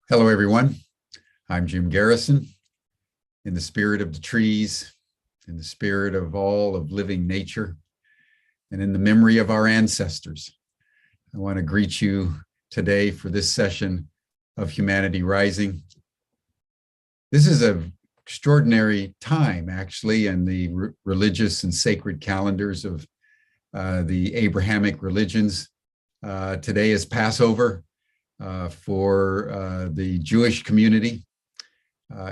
Hello, everyone. I'm Jim Garrison. In the spirit of the trees, in the spirit of all of living nature, and in the memory of our ancestors, I want to greet you today for this session of Humanity Rising. This is an extraordinary time, actually, in the religious and sacred calendars of the Abrahamic religions. Today is Passover. For the Jewish community.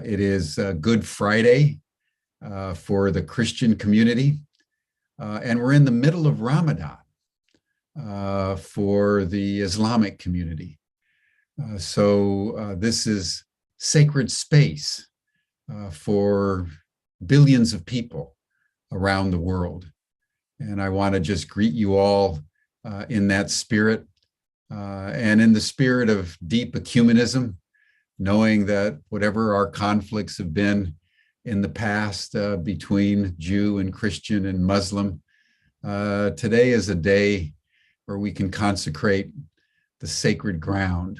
It is Good Friday for the Christian community. And we're in the middle of Ramadan for the Islamic community. So this is sacred space for billions of people around the world. And I want to just greet you all in that spirit. And in the spirit of deep ecumenism, knowing that whatever our conflicts have been in the past between Jew and Christian and Muslim, today is a day where we can consecrate the sacred ground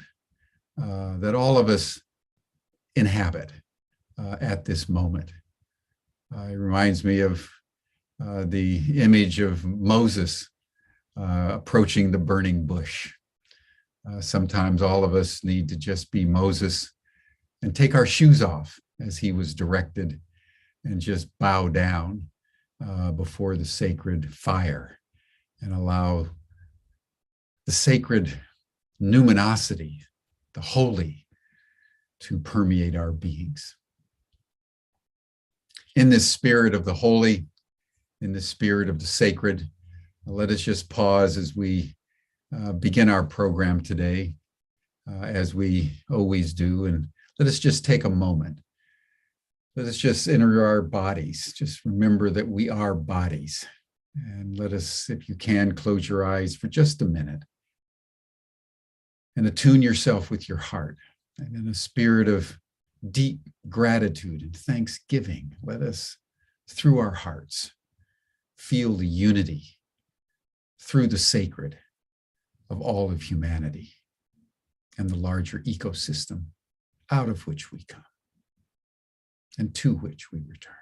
that all of us inhabit at this moment. It reminds me of the image of Moses approaching the burning bush. Sometimes all of us need to just be Moses and take our shoes off as he was directed and just bow down before the sacred fire and allow the sacred numinosity, the holy, to permeate our beings. In this spirit of the holy, in the spirit of the sacred, let us just pause as we begin our program today, as we always do, and let us just take a moment. Let us just enter our bodies. Just remember that we are bodies. And let us, if you can, close your eyes for just a minute and attune yourself with your heart. And in a spirit of deep gratitude and thanksgiving, let us, through our hearts, feel the unity through the sacred of all of humanity and the larger ecosystem out of which we come and to which we return.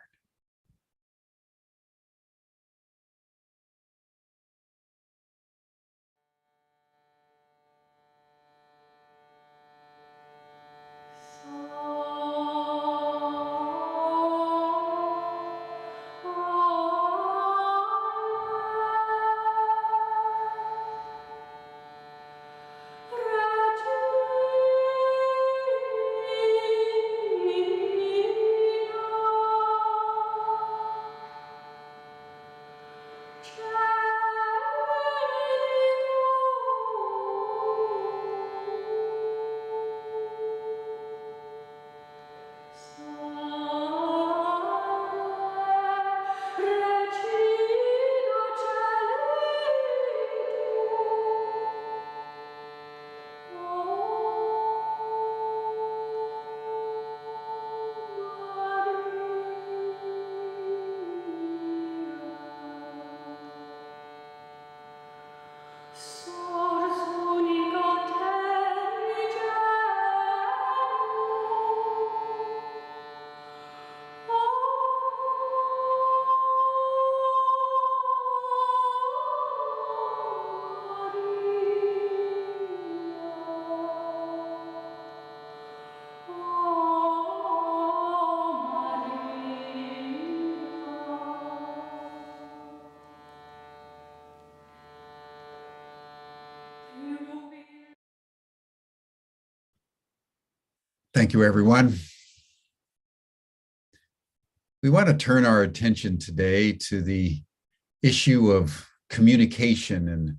Thank you, everyone. We want to turn our attention today to the issue of communication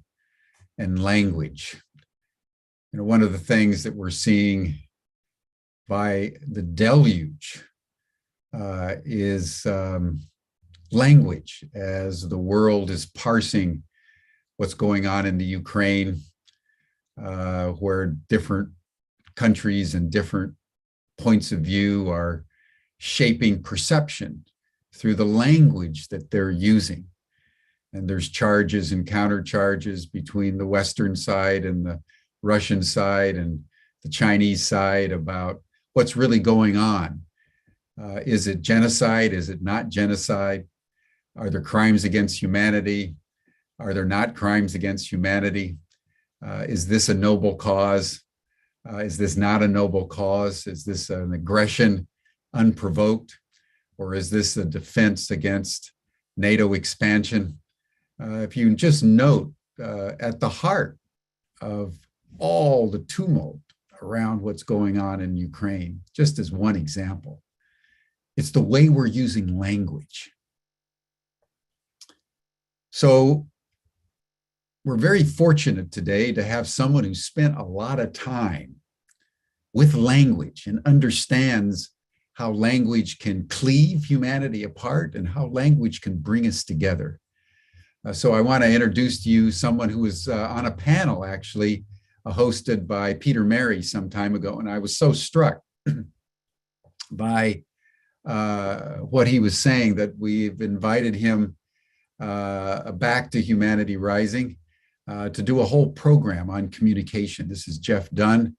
and language. You know, one of the things that we're seeing by the deluge is language, as the world is parsing what's going on in the Ukraine, where different countries and different points of view are shaping perception through the language that they're using. And there's charges and countercharges between the Western side and the Russian side, and the Chinese side about what's really going on. Is it genocide? Is it not genocide? Are there crimes against humanity? Are there not crimes against humanity? Is this a noble cause? Is this not a noble cause? Is this an aggression unprovoked? Or is this a defense against NATO expansion? If you just note at the heart of all the tumult around what's going on in Ukraine, just as one example, it's the way we're using language. So we're very fortunate today to have someone who spent a lot of time with language and understands how language can cleave humanity apart and how language can bring us together. So I want to introduce to you someone who was on a panel actually hosted by Peter Mary some time ago. And I was so struck by what he was saying that we've invited him back to Humanity Rising to do a whole program on communication. This is Jeff Dunne.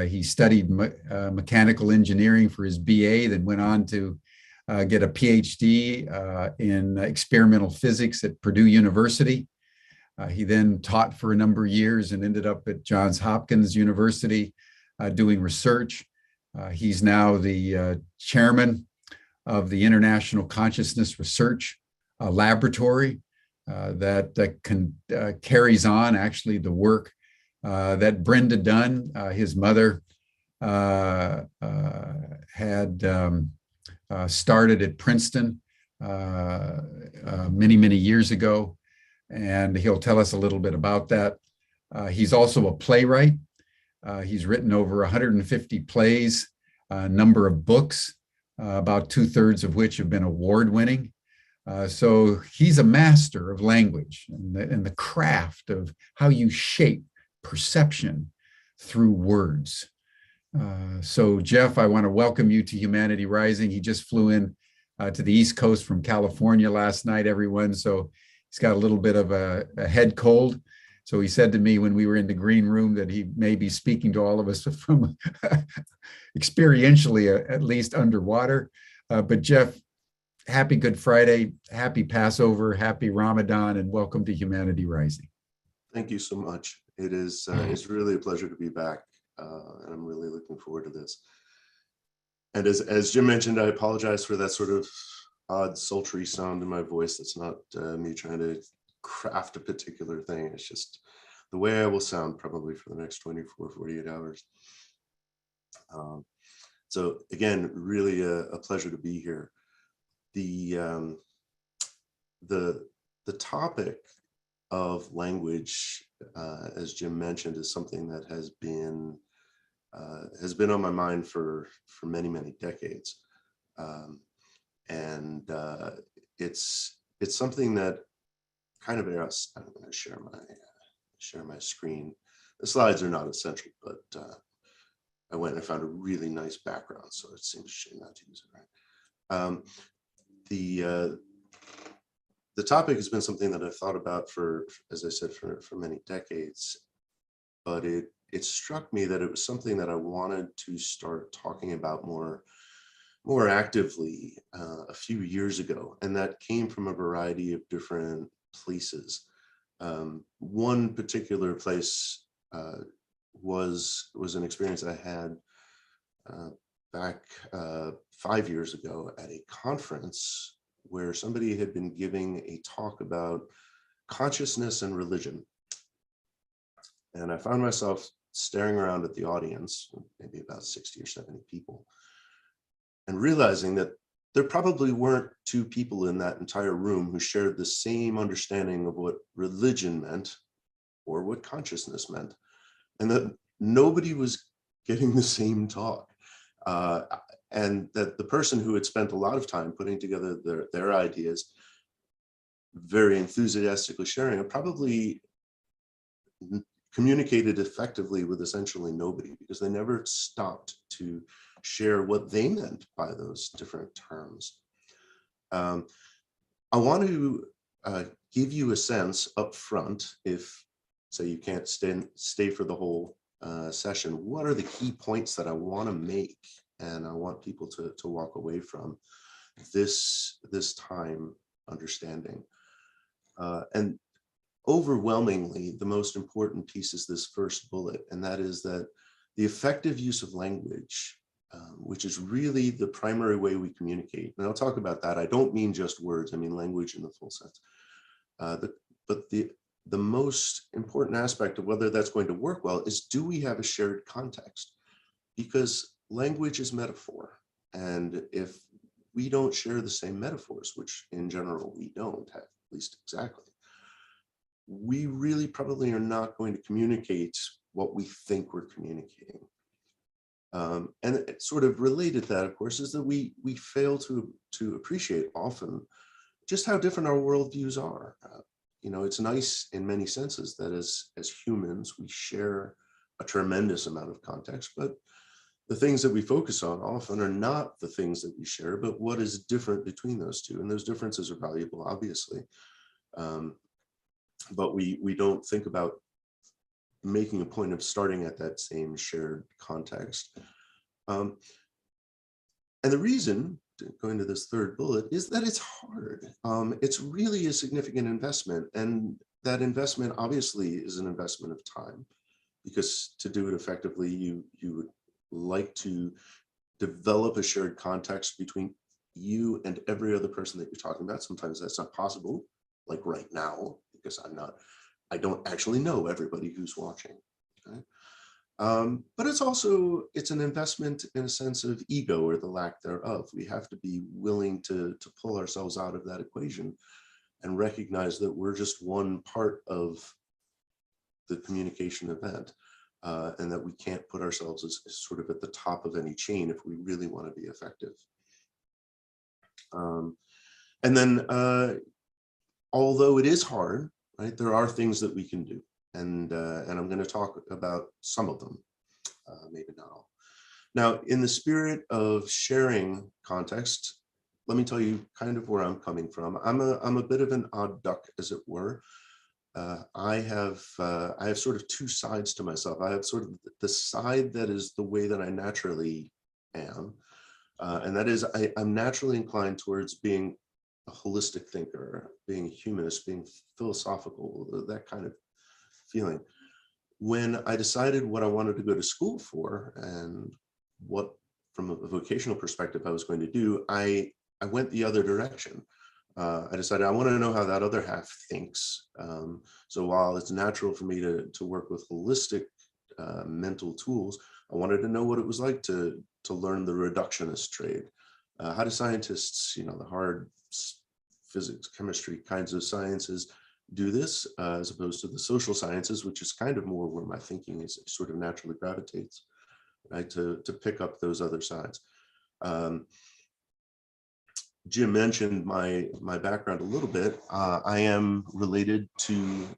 He studied mechanical engineering for his BA, then went on to get a PhD in experimental physics at Purdue University. He then taught for a number of years and ended up at Johns Hopkins University doing research. He's now the chairman of the International Consciousness Research Laboratory that carries on actually the work that Brenda Dunne, his mother, had started at Princeton many, many years ago. And he'll tell us a little bit about that. He's also a playwright. He's written over 150 plays, a number of books, about 2/3 of which have been award-winning. So he's a master of language and the craft of how you shape perception through words. So Jeff, I want to welcome you to Humanity Rising. He just flew in to the East Coast from California last night, everyone. So he's got a little bit of a head cold. So he said to me when we were in the green room that he may be speaking to all of us from experientially, at least underwater. But Jeff, happy Good Friday, happy Passover, happy Ramadan, and welcome to Humanity Rising. Thank you so much. It is it's really a pleasure to be back, and I'm really looking forward to this. And as Jim mentioned, I apologize for that sort of odd, sultry sound in my voice. That's not me trying to craft a particular thing. It's just the way I will sound probably for the next 24, 48 hours. So again, really a pleasure to be here. The topic of language, as Jim mentioned, is something that has been on my mind for many, many decades, and it's something that kind of interests. I'm going to share my screen. The slides are not essential, but I went and found a really nice background, so it seems a shame not to use it. Right. The topic has been something that I've thought about for, as I said, for many decades, but it struck me that it was something that I wanted to start talking about more actively a few years ago, and that came from a variety of different places. One particular place was an experience I had back 5 years ago at a conference where somebody had been giving a talk about consciousness and religion. And I found myself staring around at the audience, maybe about 60 or 70 people, and realizing that there probably weren't two people in that entire room who shared the same understanding of what religion meant or what consciousness meant, and that nobody was getting the same talk. And that the person who had spent a lot of time putting together their ideas, very enthusiastically sharing it, probably communicated effectively with essentially nobody, because they never stopped to share what they meant by those different terms. I want to give you a sense up front, if say you can't stay for the whole session, what are the key points that I want to make and I want people to walk away from this time understanding. And overwhelmingly, the most important piece is this first bullet, and that is that the effective use of language, which is really the primary way we communicate. And I'll talk about that. I don't mean just words, I mean language in the full sense. But the most important aspect of whether that's going to work well is, do we have a shared context? Because language is metaphor. And if we don't share the same metaphors, which in general we don't have, at least exactly, we really probably are not going to communicate what we think we're communicating. And sort of related to that, of course, is that we fail to appreciate often just how different our worldviews are. You know, it's nice in many senses that as humans, we share a tremendous amount of context, but the things that we focus on often are not the things that we share, but what is different between those two. And those differences are valuable, obviously. But we don't think about making a point of starting at that same shared context. And the reason, going to this third bullet, is that it's hard. It's really a significant investment. And that investment obviously is an investment of time, because to do it effectively, you would like to develop a shared context between you and every other person that you're talking about. Sometimes that's not possible, like right now, because I don't actually know everybody who's watching. Okay? But it's an investment in a sense of ego, or the lack thereof. We have to be willing to pull ourselves out of that equation and recognize that we're just one part of the communication event, and that we can't put ourselves as sort of at the top of any chain if we really want to be effective. And then, although it is hard, right, there are things that we can do. And I'm going to talk about some of them, maybe not all. Now, in the spirit of sharing context, let me tell you kind of where I'm coming from. I'm a bit of an odd duck, as it were. I have sort of two sides to myself. I have sort of the side that is the way that I naturally am, and that is I'm naturally inclined towards being a holistic thinker, being a humanist, being philosophical, that kind of feeling. When I decided what I wanted to go to school for and what, from a vocational perspective, I was going to do, I went the other direction. I decided I want to know how that other half thinks. So while it's natural for me to work with holistic mental tools, I wanted to know what it was like to learn the reductionist trade. How do scientists, the hard physics, chemistry kinds of sciences do this, as opposed to the social sciences, which is kind of more where my thinking is sort of naturally gravitates, right, to pick up those other sides. Jim mentioned my background a little bit. I am related to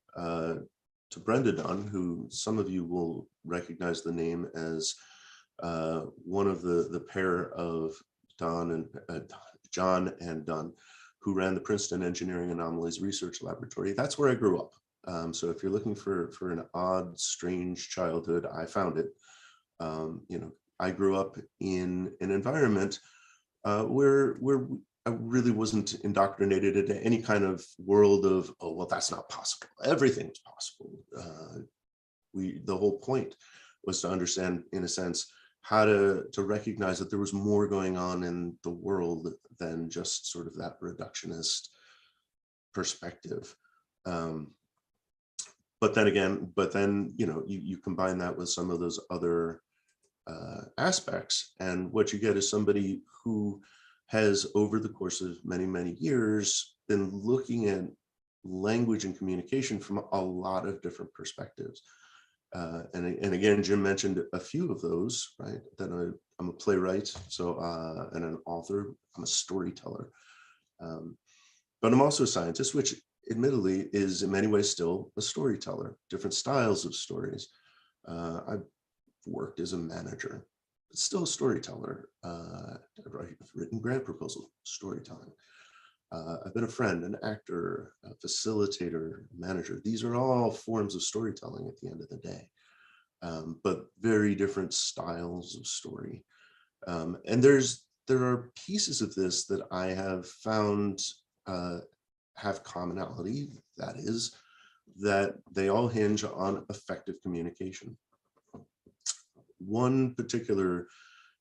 Brenda Dunne, who some of you will recognize the name as one of the pair of John and Dunn, who ran the Princeton Engineering Anomalies Research Laboratory. That's where I grew up. So if you're looking for an odd, strange childhood, I found it. I grew up in an environment where I really wasn't indoctrinated into any kind of world of, oh, well, that's not possible. Everything's possible. The whole point was to understand, in a sense, how to recognize that there was more going on in the world than just sort of that reductionist perspective. But then you combine that with some of those other aspects, and what you get is somebody who has, over the course of many, many years, been looking at language and communication from a lot of different perspectives. And again, Jim mentioned a few of those, right? That I'm a playwright, and an author. I'm a storyteller, but I'm also a scientist, which admittedly is in many ways still a storyteller. Different styles of stories. I've worked as a manager, but still a storyteller. I've written grant proposals, storytelling. I've been a friend, an actor, a facilitator, manager. These are all forms of storytelling at the end of the day. but very different styles of story. And there are pieces of this that I have found have commonality, that is, that they all hinge on effective communication. One particular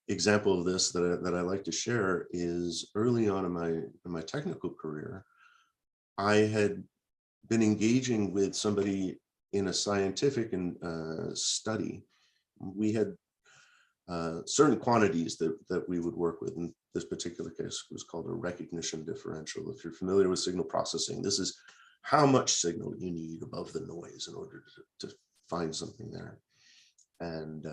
example of this that I like to share is early on in my technical career, I had been engaging with somebody in a scientific study. We had certain quantities that we would work with. In this particular case, it was called a recognition differential. If you're familiar with signal processing, this is how much signal you need above the noise in order to find something there. And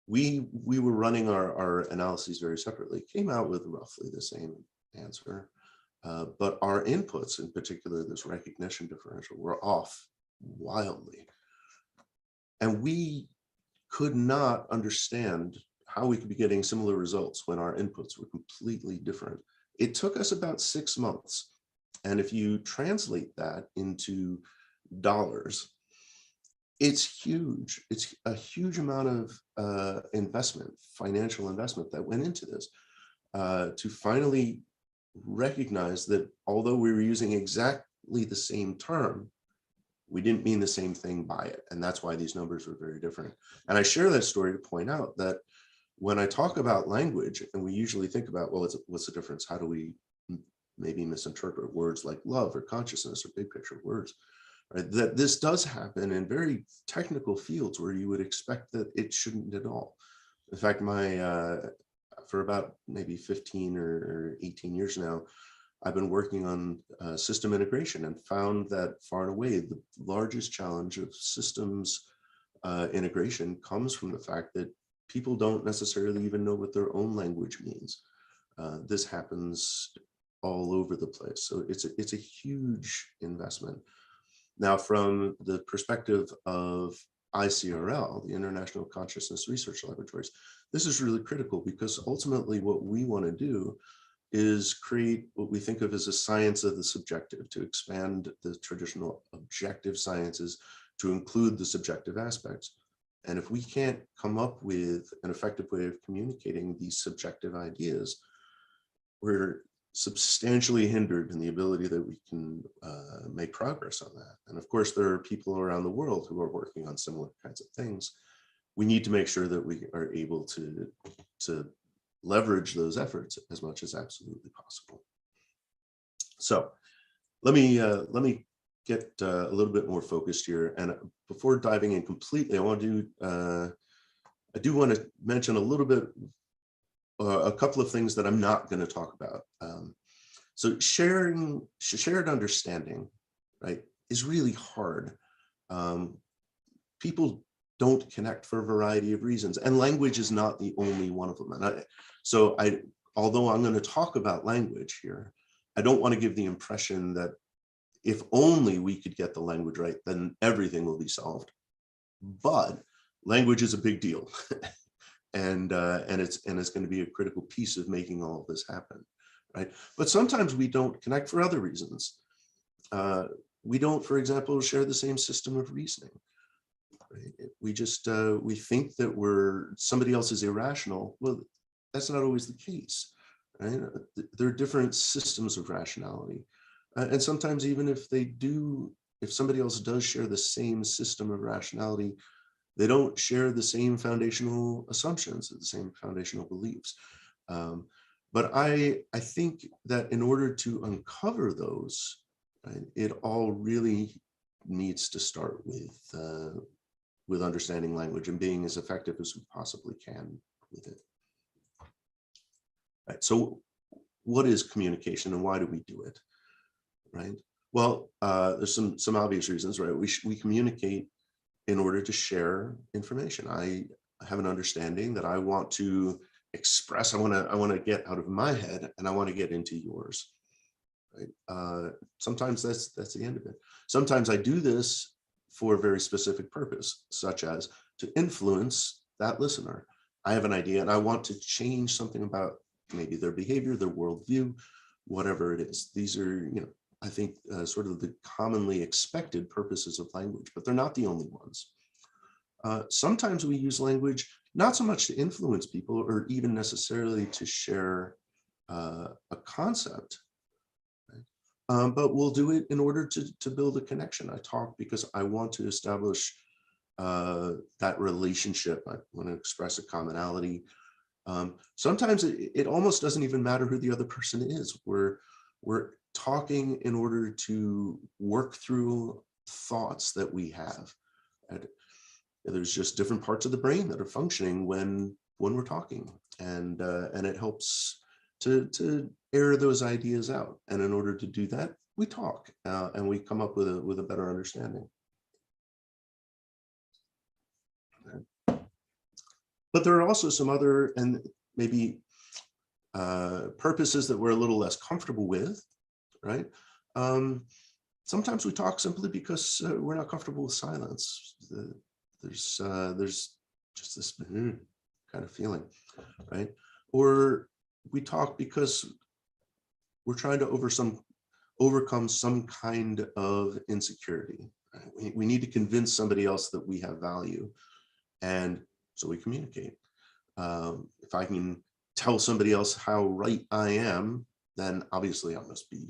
we were running our analyses very separately, came out with roughly the same answer. But our inputs, in particular, this recognition differential, were off wildly. And we could not understand how we could be getting similar results when our inputs were completely different. It took us about 6 months. And if you translate that into dollars, it's huge. It's a huge amount of investment, financial investment that went into this to finally recognize that although we were using exactly the same term, we didn't mean the same thing by it. And that's why these numbers were very different. And I share that story to point out that when I talk about language, and we usually think about, well, what's the difference? How do we maybe misinterpret words like love or consciousness or big picture words? Right? That this does happen in very technical fields where you would expect that it shouldn't at all. In fact, for about maybe 15 or 18 years now, I've been working on system integration and found that far and away the largest challenge of systems integration comes from the fact that people don't necessarily even know what their own language means. This happens all over the place. So it's a huge investment. Now, from the perspective of ICRL, the International Consciousness Research Laboratories, this is really critical because ultimately what we want to do is create what we think of as a science of the subjective, to expand the traditional objective sciences to include the subjective aspects. And if we can't come up with an effective way of communicating these subjective ideas, we're substantially hindered in the ability that we can make progress on that. And of course, there are people around the world who are working on similar kinds of things. We need to make sure that we are able to leverage those efforts as much as absolutely possible. So let me get a little bit more focused here. And before diving in completely, I do want to mention a little bit, a couple of things that I'm not going to talk about. So shared understanding, right, is really hard. People don't connect for a variety of reasons, and language is not the only one of them. And although I'm going to talk about language here, I don't want to give the impression that if only we could get the language right, then everything will be solved. But language is a big deal. And it's going to be a critical piece of making all of this happen, right? But sometimes we don't connect for other reasons. We don't, for example, share the same system of reasoning. Right? We think that somebody else is irrational. Well, that's not always the case, right? There are different systems of rationality, and sometimes even if somebody else does share the same system of rationality, they don't share the same foundational assumptions, the same foundational beliefs. But I think that in order to uncover those, right, it all really needs to start with understanding language and being as effective as we possibly can with it. Right. So what is communication and why do we do it? Right. Well, there's some obvious reasons, right? We communicate in order to share information. I have an understanding that I want to express. I want to get out of my head and I want to get into yours. Right. Sometimes that's the end of it. Sometimes I do this for a very specific purpose, such as to influence that listener. I have an idea and I want to change something about maybe their behavior, their worldview, whatever it is. These are, I think sort of the commonly expected purposes of language, but they're not the only ones. Sometimes we use language not so much to influence people or even necessarily to share a concept, right? But we'll do it in order to build a connection. I talk because I want to establish that relationship. I want to express a commonality. Sometimes it almost doesn't even matter who the other person is. We're talking in order to work through thoughts that we have. And there's just different parts of the brain that are functioning when we're talking, and it helps to air those ideas out. And in order to do that, we talk and we come up with a better understanding. But there are also some other and maybe purposes that we're a little less comfortable with, right? Sometimes we talk simply because we're not comfortable with silence. There's just this kind of feeling, right? Or we talk because we're trying to overcome some kind of insecurity. Right? We need to convince somebody else that we have value, and so we communicate. If I can tell somebody else how right I am, then obviously I must be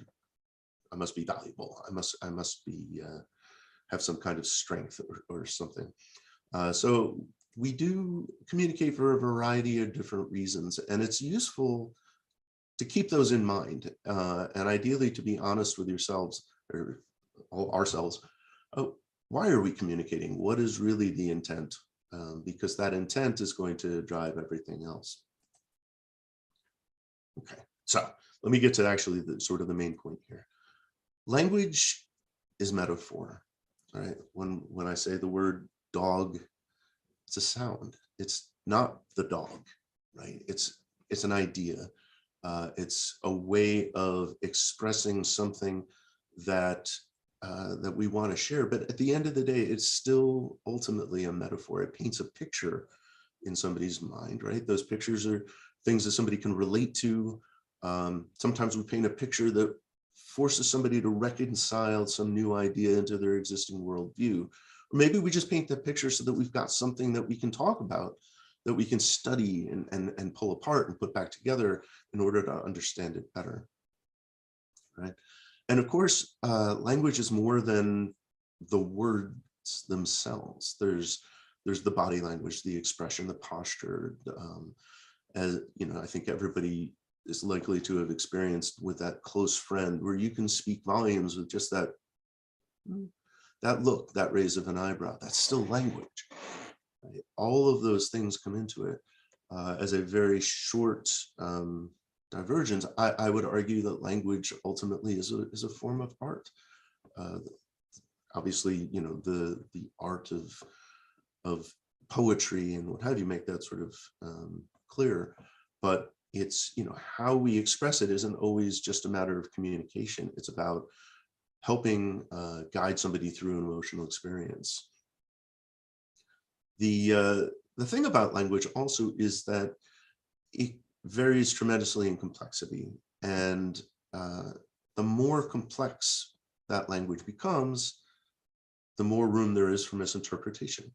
valuable. I must be have some kind of strength or something. So we do communicate for a variety of different reasons, and it's useful to keep those in mind, and ideally to be honest with yourselves or ourselves. Why are we communicating? What is really the intent? Because that intent is going to drive everything else. Okay, so let me get to actually the main point here. Language is metaphor, right? When I say the word dog, it's a sound. It's not the dog, right? It's an idea. It's a way of expressing something that that we want to share. But at the end of the day, it's still ultimately a metaphor. It paints a picture in somebody's mind, right? Those pictures are things that somebody can relate to. Sometimes we paint a picture that forces somebody to reconcile some new idea into their existing worldview. Or maybe we just paint the picture so that we've got something that we can talk about, that we can study and pull apart and put back together in order to understand it better, right? And of course, language is more than the words themselves. There's the body language, the expression, the posture. As you know, I think everybody is likely to have experienced with that close friend where you can speak volumes with just that look, that raise of an eyebrow. That's still language. Right? All of those things come into it. As a very short divergence, I would argue that language ultimately is a form of art. Obviously, you know, the art of poetry and what have you make that sort of clear, but it's, you know, how we express it isn't always just a matter of communication. It's about helping guide somebody through an emotional experience. The thing about language also is that it varies tremendously in complexity, and the more complex that language becomes, the more room there is for misinterpretation.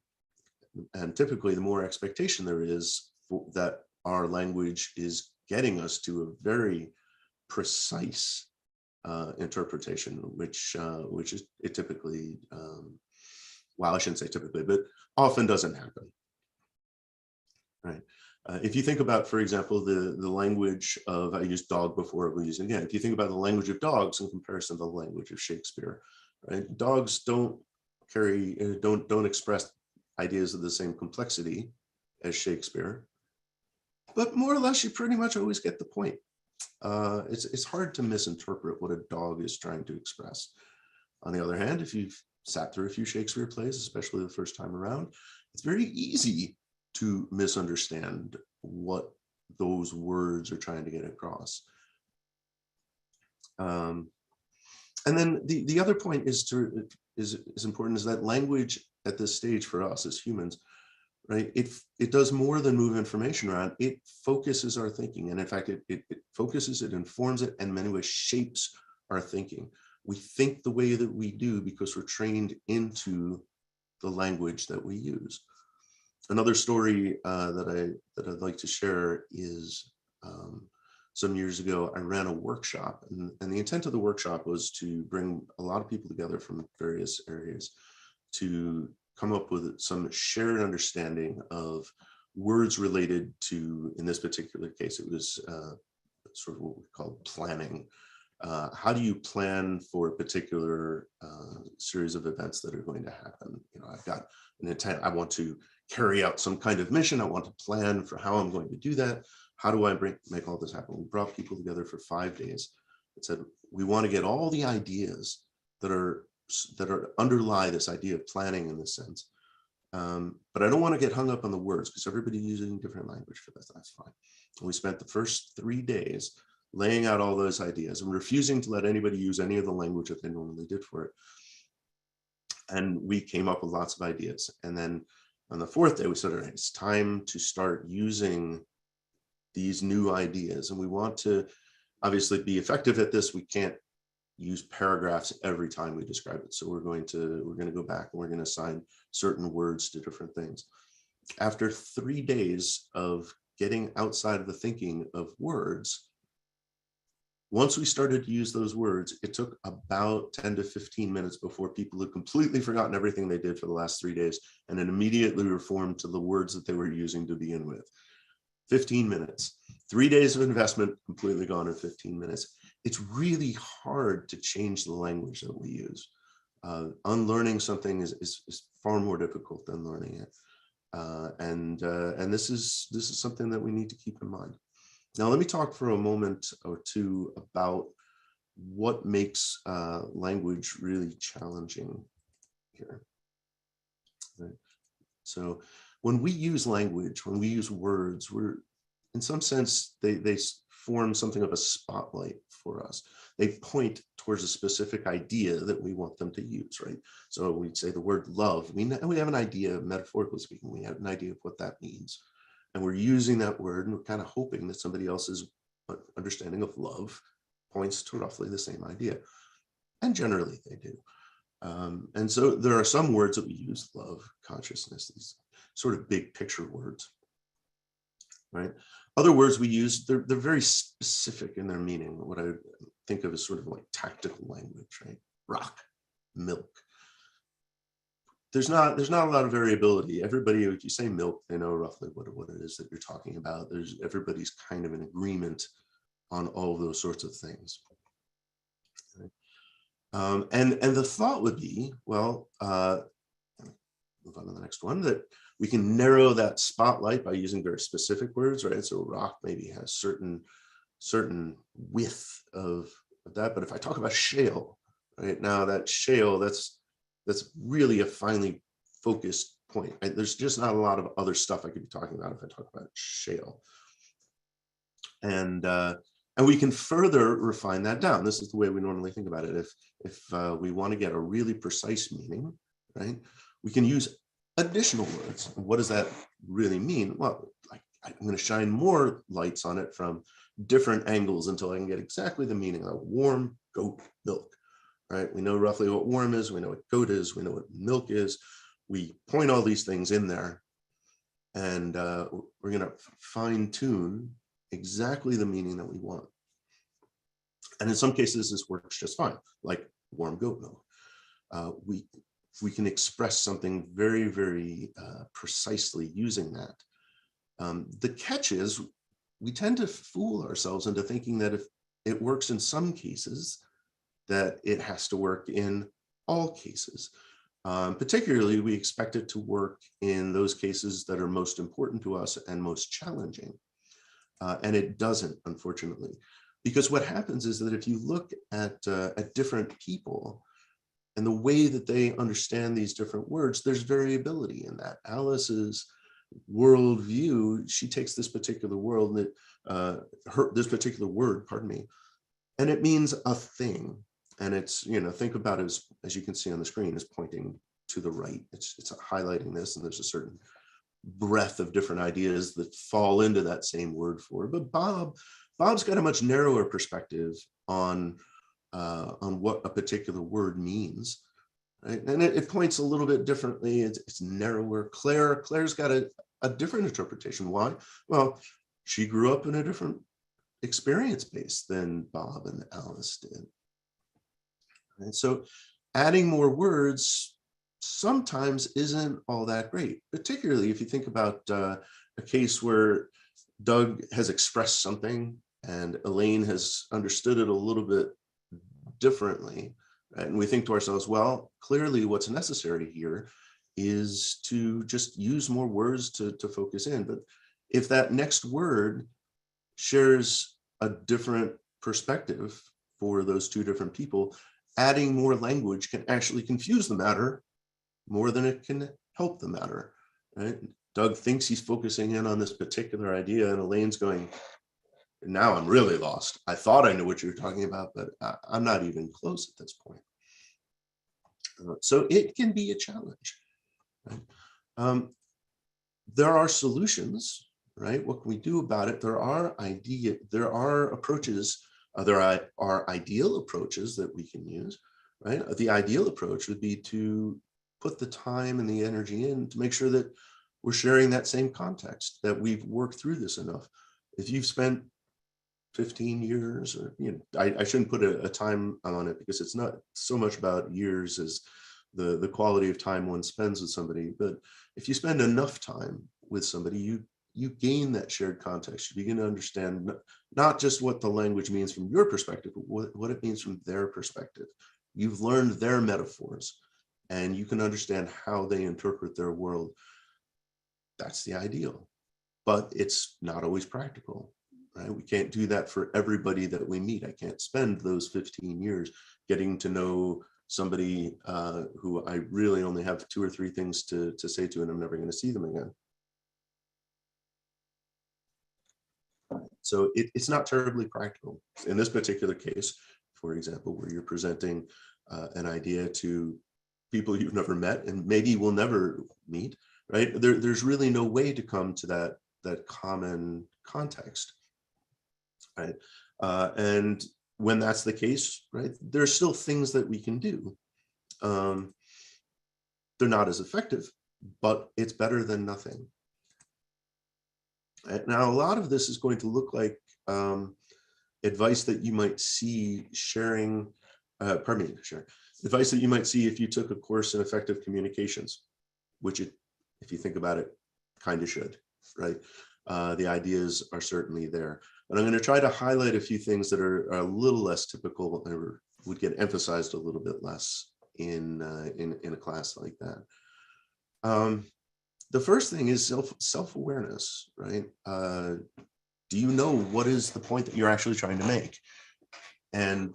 And typically, the more expectation there is that our language is getting us to a very precise interpretation, which is it typically, well, I shouldn't say typically, but often doesn't happen, right? If you think about, for example, the language of, I used dog before, we'll use it again. If you think about the language of dogs in comparison to the language of Shakespeare, right? Dogs don't express ideas of the same complexity as Shakespeare, but more or less you pretty much always get the point. It's hard to misinterpret what a dog is trying to express. On the other hand, if you've sat through a few Shakespeare plays, especially the first time around, it's very easy to misunderstand what those words are trying to get across. And then the other point is important, is that language at this stage for us as humans, right? It does more than move information around. It focuses our thinking, and in fact, it focuses, it informs it, and in many ways shapes our thinking. We think the way that we do because we're trained into the language that we use. Another story that I'd like to share is some years ago, I ran a workshop, and the intent of the workshop was to bring a lot of people together from various areas to come up with some shared understanding of words related to, in this particular case, it was sort of what we call planning. How do you plan for a particular series of events that are going to happen? You know, I've got an intent, I want to carry out some kind of mission. I want to plan for how I'm going to do that. How do I make all this happen? We brought people together for 5 days and said, we want to get all the ideas that are underlie this idea of planning in this sense. But I don't want to get hung up on the words because everybody's using different language for this. That's fine. And we spent the first 3 days laying out all those ideas and refusing to let anybody use any of the language that they normally did for it. And we came up with lots of ideas. And then on the 4th day, we said, all right, it's time to start using these new ideas. And we want to obviously be effective at this. We can't use paragraphs every time we describe it. So we're going to go back and we're going to assign certain words to different things. After 3 days of getting outside of the thinking of words, once we started to use those words, it took about 10 to 15 minutes before people had completely forgotten everything they did for the last 3 days and then immediately reformed to the words that they were using to begin with. 15 minutes, 3 days of investment completely gone in 15 minutes. It's really hard to change the language that we use. Unlearning something is far more difficult than learning it. And this is something that we need to keep in mind. Now, let me talk for a moment or two about what makes language really challenging here. Right. So when we use language, when we use words, we're, in some sense, they form something of a spotlight for us. They point towards a specific idea that we want them to use, right? So we'd say the word love. We have an idea, metaphorically speaking, we have an idea of what that means. And we're using that word and we're kind of hoping that somebody else's understanding of love points to roughly the same idea. And generally they do. And so there are some words that we use, love, consciousness, these sort of big picture words, right? Other words we use, they're very specific in their meaning, what I think of as sort of like tactical language, right? Rock, milk. There's not a lot of variability. Everybody, if you say milk, they know roughly what it is that you're talking about. Everybody's kind of in agreement on all of those sorts of things. Right? And the thought would be, well, move on to the next one, that we can narrow that spotlight by using very specific words, right? So rock maybe has certain width of that, but if I talk about shale, right now, that shale, that's really a finely focused point. Right? There's just not a lot of other stuff I could be talking about if I talk about shale. And we can further refine that down. This is the way we normally think about it. If we want to get a really precise meaning, right, we can use additional words. What does that really mean? Well, I'm going to shine more lights on it from different angles until I can get exactly the meaning of warm goat milk. Right? We know roughly what warm is. We know what goat is. We know what milk is. We point all these things in there, and we're going to fine tune exactly the meaning that we want. And in some cases, this works just fine, like warm goat milk. We can express something very, very precisely using that. The catch is we tend to fool ourselves into thinking that if it works in some cases, that it has to work in all cases. Particularly, we expect it to work in those cases that are most important to us and most challenging. And it doesn't, unfortunately, because what happens is that if you look at different people and the way that they understand these different words, there's variability in that. Alice's worldview, she takes this particular world, this particular word, pardon me, and it means a thing. And it's, think about it as you can see on the screen, is pointing to the right. It's highlighting this, and there's a certain breadth of different ideas that fall into that same word for it. But Bob's got a much narrower perspective on what a particular word means. right? And it points a little bit differently. It's narrower. Claire's got a different interpretation. Why? Well, she grew up in a different experience base than Bob and Alice did. And so adding more words sometimes isn't all that great, particularly if you think about a case where Doug has expressed something and Elaine has understood it a little bit differently. Right? And we think to ourselves, well, clearly what's necessary here is to just use more words to focus in. But if that next word shares a different perspective for those two different people, adding more language can actually confuse the matter more than it can help the matter. Right? Doug thinks he's focusing in on this particular idea, and Elaine's going, now I'm really lost. I thought I knew what you were talking about, but I'm not even close at this point. So it can be a challenge. Right? There are solutions, right? What can we do about it? There are approaches, there are ideal approaches that we can use, right? The ideal approach would be to put the time and the energy in to make sure that we're sharing that same context, that we've worked through this enough. If you've spent 15 years, or I shouldn't put a time on it because it's not so much about years as the quality of time one spends with somebody. But if you spend enough time with somebody, you gain that shared context. You begin to understand not just what the language means from your perspective, but what it means from their perspective. You've learned their metaphors, and you can understand how they interpret their world. That's the ideal, but it's not always practical. Right? We can't do that for everybody that we meet. I can't spend those 15 years getting to know somebody who I really only have 2 or 3 things to say to, and I'm never going to see them again. So it's not terribly practical. In this particular case, for example, where you're presenting an idea to people you've never met and maybe will never meet, right? There's really no way to come to that common context. Right. And when that's the case, right, there's still things that we can do. They're not as effective, but it's better than nothing. Now, a lot of this is going to look like advice that you might see advice that you might see if you took a course in effective communications, which if you think about it, kind of should, right? The ideas are certainly there. But I'm going to try to highlight a few things that are a little less typical or would get emphasized a little bit less in a class like that. The first thing is self-awareness, right? Do you know what is the point that you're actually trying to make? And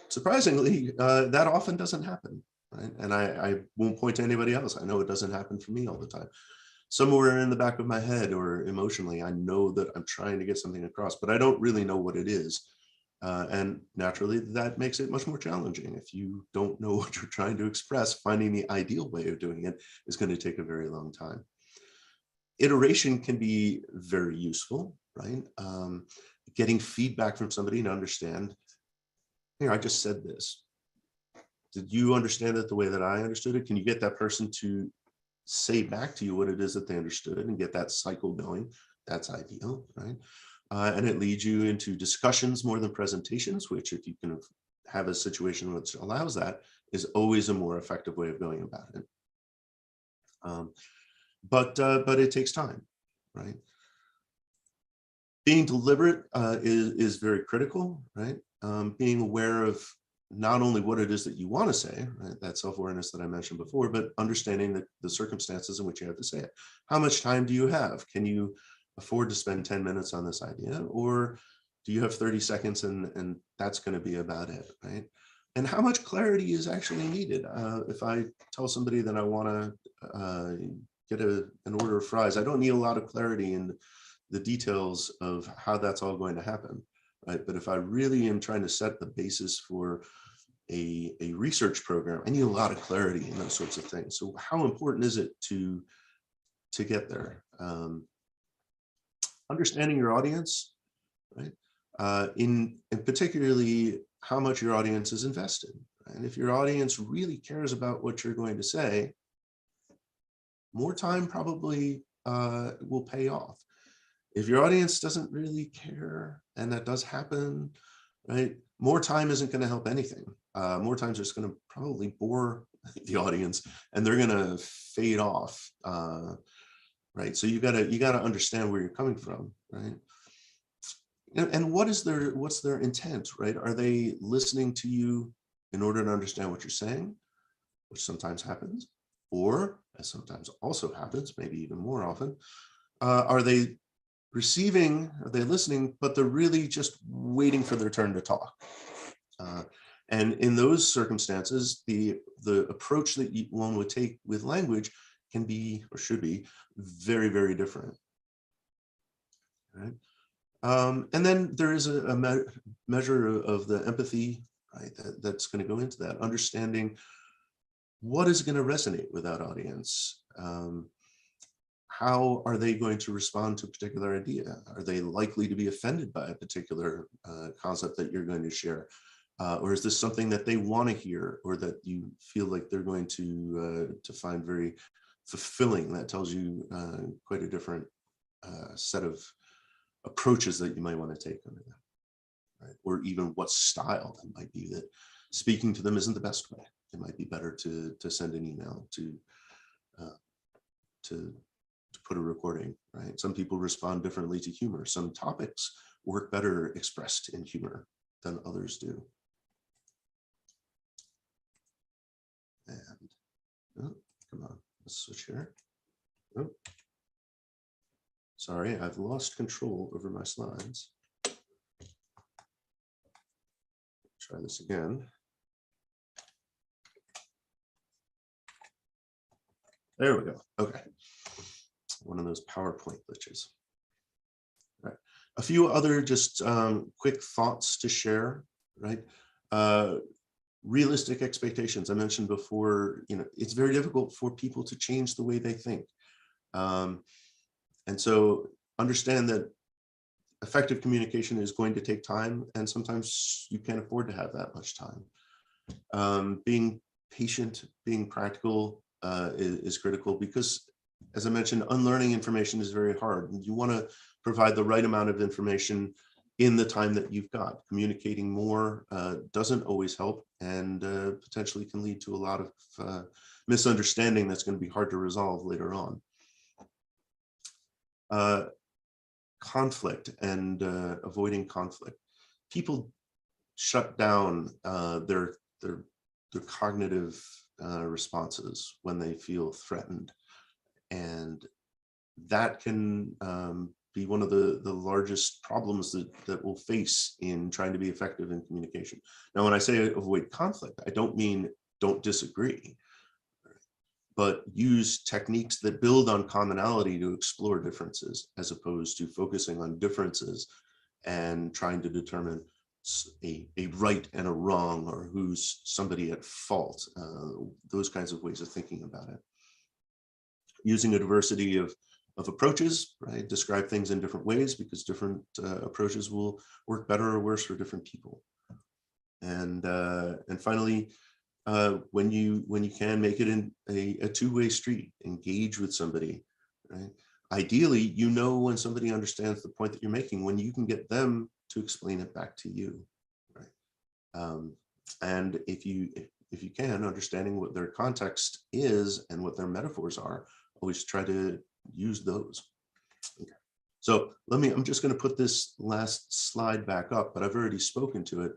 surprisingly, that often doesn't happen, right? And I won't point to anybody else. I know it doesn't happen for me all the time. Somewhere in the back of my head or emotionally, I know that I'm trying to get something across, but I don't really know what it is. And naturally, that makes it much more challenging. If you don't know what you're trying to express, finding the ideal way of doing it is going to take a very long time. Iteration can be very useful, right? Getting feedback from somebody to understand, here, I just said this. Did you understand it the way that I understood it? Can you get that person to say back to you what it is that they understood and get that cycle going? That's ideal, right? And it leads you into discussions more than presentations, which if you can have a situation which allows that, is always a more effective way of going about it. But it takes time, right? Being deliberate is very critical, right? Being aware of not only what it is that you want to say, right, that self-awareness that I mentioned before, but understanding the circumstances in which you have to say it. How much time do you have? Can you afford to spend 10 minutes on this idea? Or do you have 30 seconds and that's going to be about it, right? And how much clarity is actually needed? If I tell somebody that I want to get an order of fries, I don't need a lot of clarity in the details of how that's all going to happen. Right? But if I really am trying to set the basis for a research program, I need a lot of clarity in those sorts of things. So how important is it to get there? Understanding your audience, right? In particularly how much your audience is invested. And if your audience really cares about what you're going to say, more time probably will pay off. If your audience doesn't really care, and that does happen, right? More time isn't going to help anything. More times it's going to probably bore the audience, and they're going to fade off, right? So you gotta understand where you're coming from, right? And what's their intent, right? Are they listening to you in order to understand what you're saying, which sometimes happens, or as sometimes also happens, maybe even more often, are they listening, but they're really just waiting for their turn to talk? And in those circumstances, the approach that one would take with language can be, or should be, very, very different. Right? And then there is a measure of the empathy, right, that's going to go into that, understanding what is going to resonate with that audience. How are they going to respond to a particular idea? Are they likely to be offended by a particular concept that you're going to share? Or is this something that they want to hear, or that you feel like they're going to find very fulfilling? That tells you quite a different set of approaches that you might want to take under that, right? Or even what style that might be, that speaking to them isn't the best way. It might be better to send an email, to put a recording, right? Some people respond differently to humor. Some topics work better expressed in humor than others do. And, oh, come on, let's switch here. Oh. Sorry, I've lost control over my slides. Try this again. There we go. Okay. One of those PowerPoint glitches. All right. A few other just quick thoughts to share, right? Realistic expectations. I mentioned before, it's very difficult for people to change the way they think. And so understand that effective communication is going to take time, and sometimes you can't afford to have that much time. Being patient, being practical is critical, because, as I mentioned, unlearning information is very hard. And you want to provide the right amount of information in the time that you've got. Communicating more doesn't always help, and potentially can lead to a lot of misunderstanding that's going to be hard to resolve later on. Conflict and avoiding conflict. People shut down their cognitive responses when they feel threatened, and that can be one of the largest problems that we'll face in trying to be effective in communication. Now, when I say avoid conflict, I don't mean don't disagree, but use techniques that build on commonality to explore differences, as opposed to focusing on differences and trying to determine a right and a wrong, or who's somebody at fault. Those kinds of ways of thinking about it. Using a diversity of approaches, right? Describe things in different ways, because different approaches will work better or worse for different people. And finally, when you can, make it in a two-way street. Engage with somebody, right? Ideally, when somebody understands the point that you're making, when you can get them to explain it back to you, right? And if you can, understanding what their context is and what their metaphors are, always try to use those. Okay. So I'm just going to put this last slide back up, but I've already spoken to it.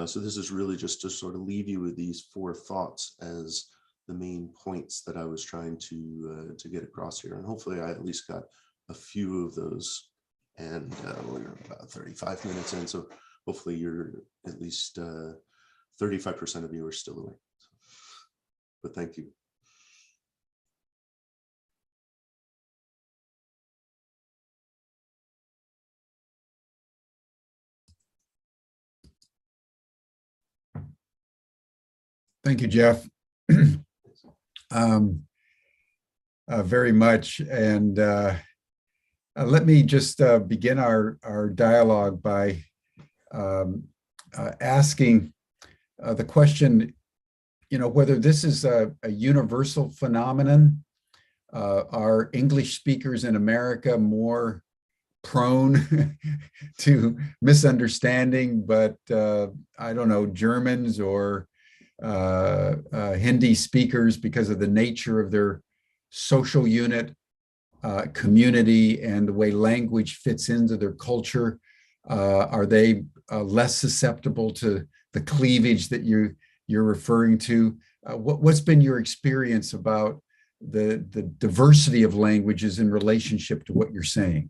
So this is really just to sort of leave you with these 4 thoughts as the main points that I was trying to get across here. And hopefully I at least got a few of those. And we're about 35 minutes in, so hopefully you're at least 35% of you are still awake. But thank you. Thank you, Jeff. Very much. And let me just begin our dialogue by asking the question, whether this is a universal phenomenon. Are English speakers in America more prone to misunderstanding, but I don't know, Germans or Hindi speakers, because of the nature of their social unit, community, and the way language fits into their culture, are they less susceptible to the cleavage that you're referring to? What's been your experience about the diversity of languages in relationship to what you're saying?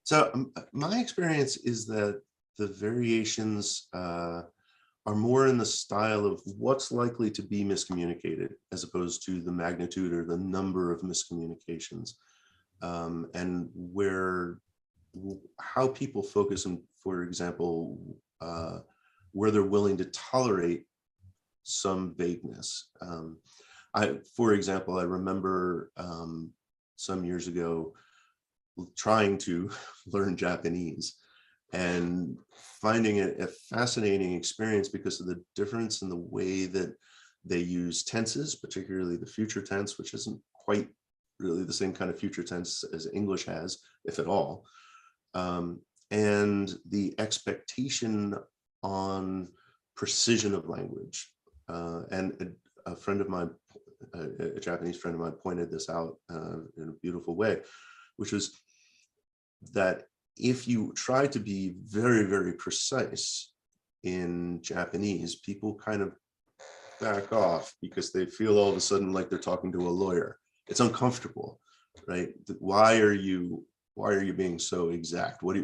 So my experience is that the variations are more in the style of what's likely to be miscommunicated, as opposed to the magnitude or the number of miscommunications, and how people focus on, for example, where they're willing to tolerate some vagueness. For example, I remember some years ago trying to learn Japanese and finding it a fascinating experience because of the difference in the way that they use tenses, particularly the future tense, which isn't quite really the same kind of future tense as English has, if at all. And the expectation on precision of language. And a friend of mine, a Japanese friend of mine, pointed this out in a beautiful way, which was that if you try to be very, very precise in Japanese, people kind of back off because they feel all of a sudden like they're talking to a lawyer. It's uncomfortable, right? Why are you being so exact? What are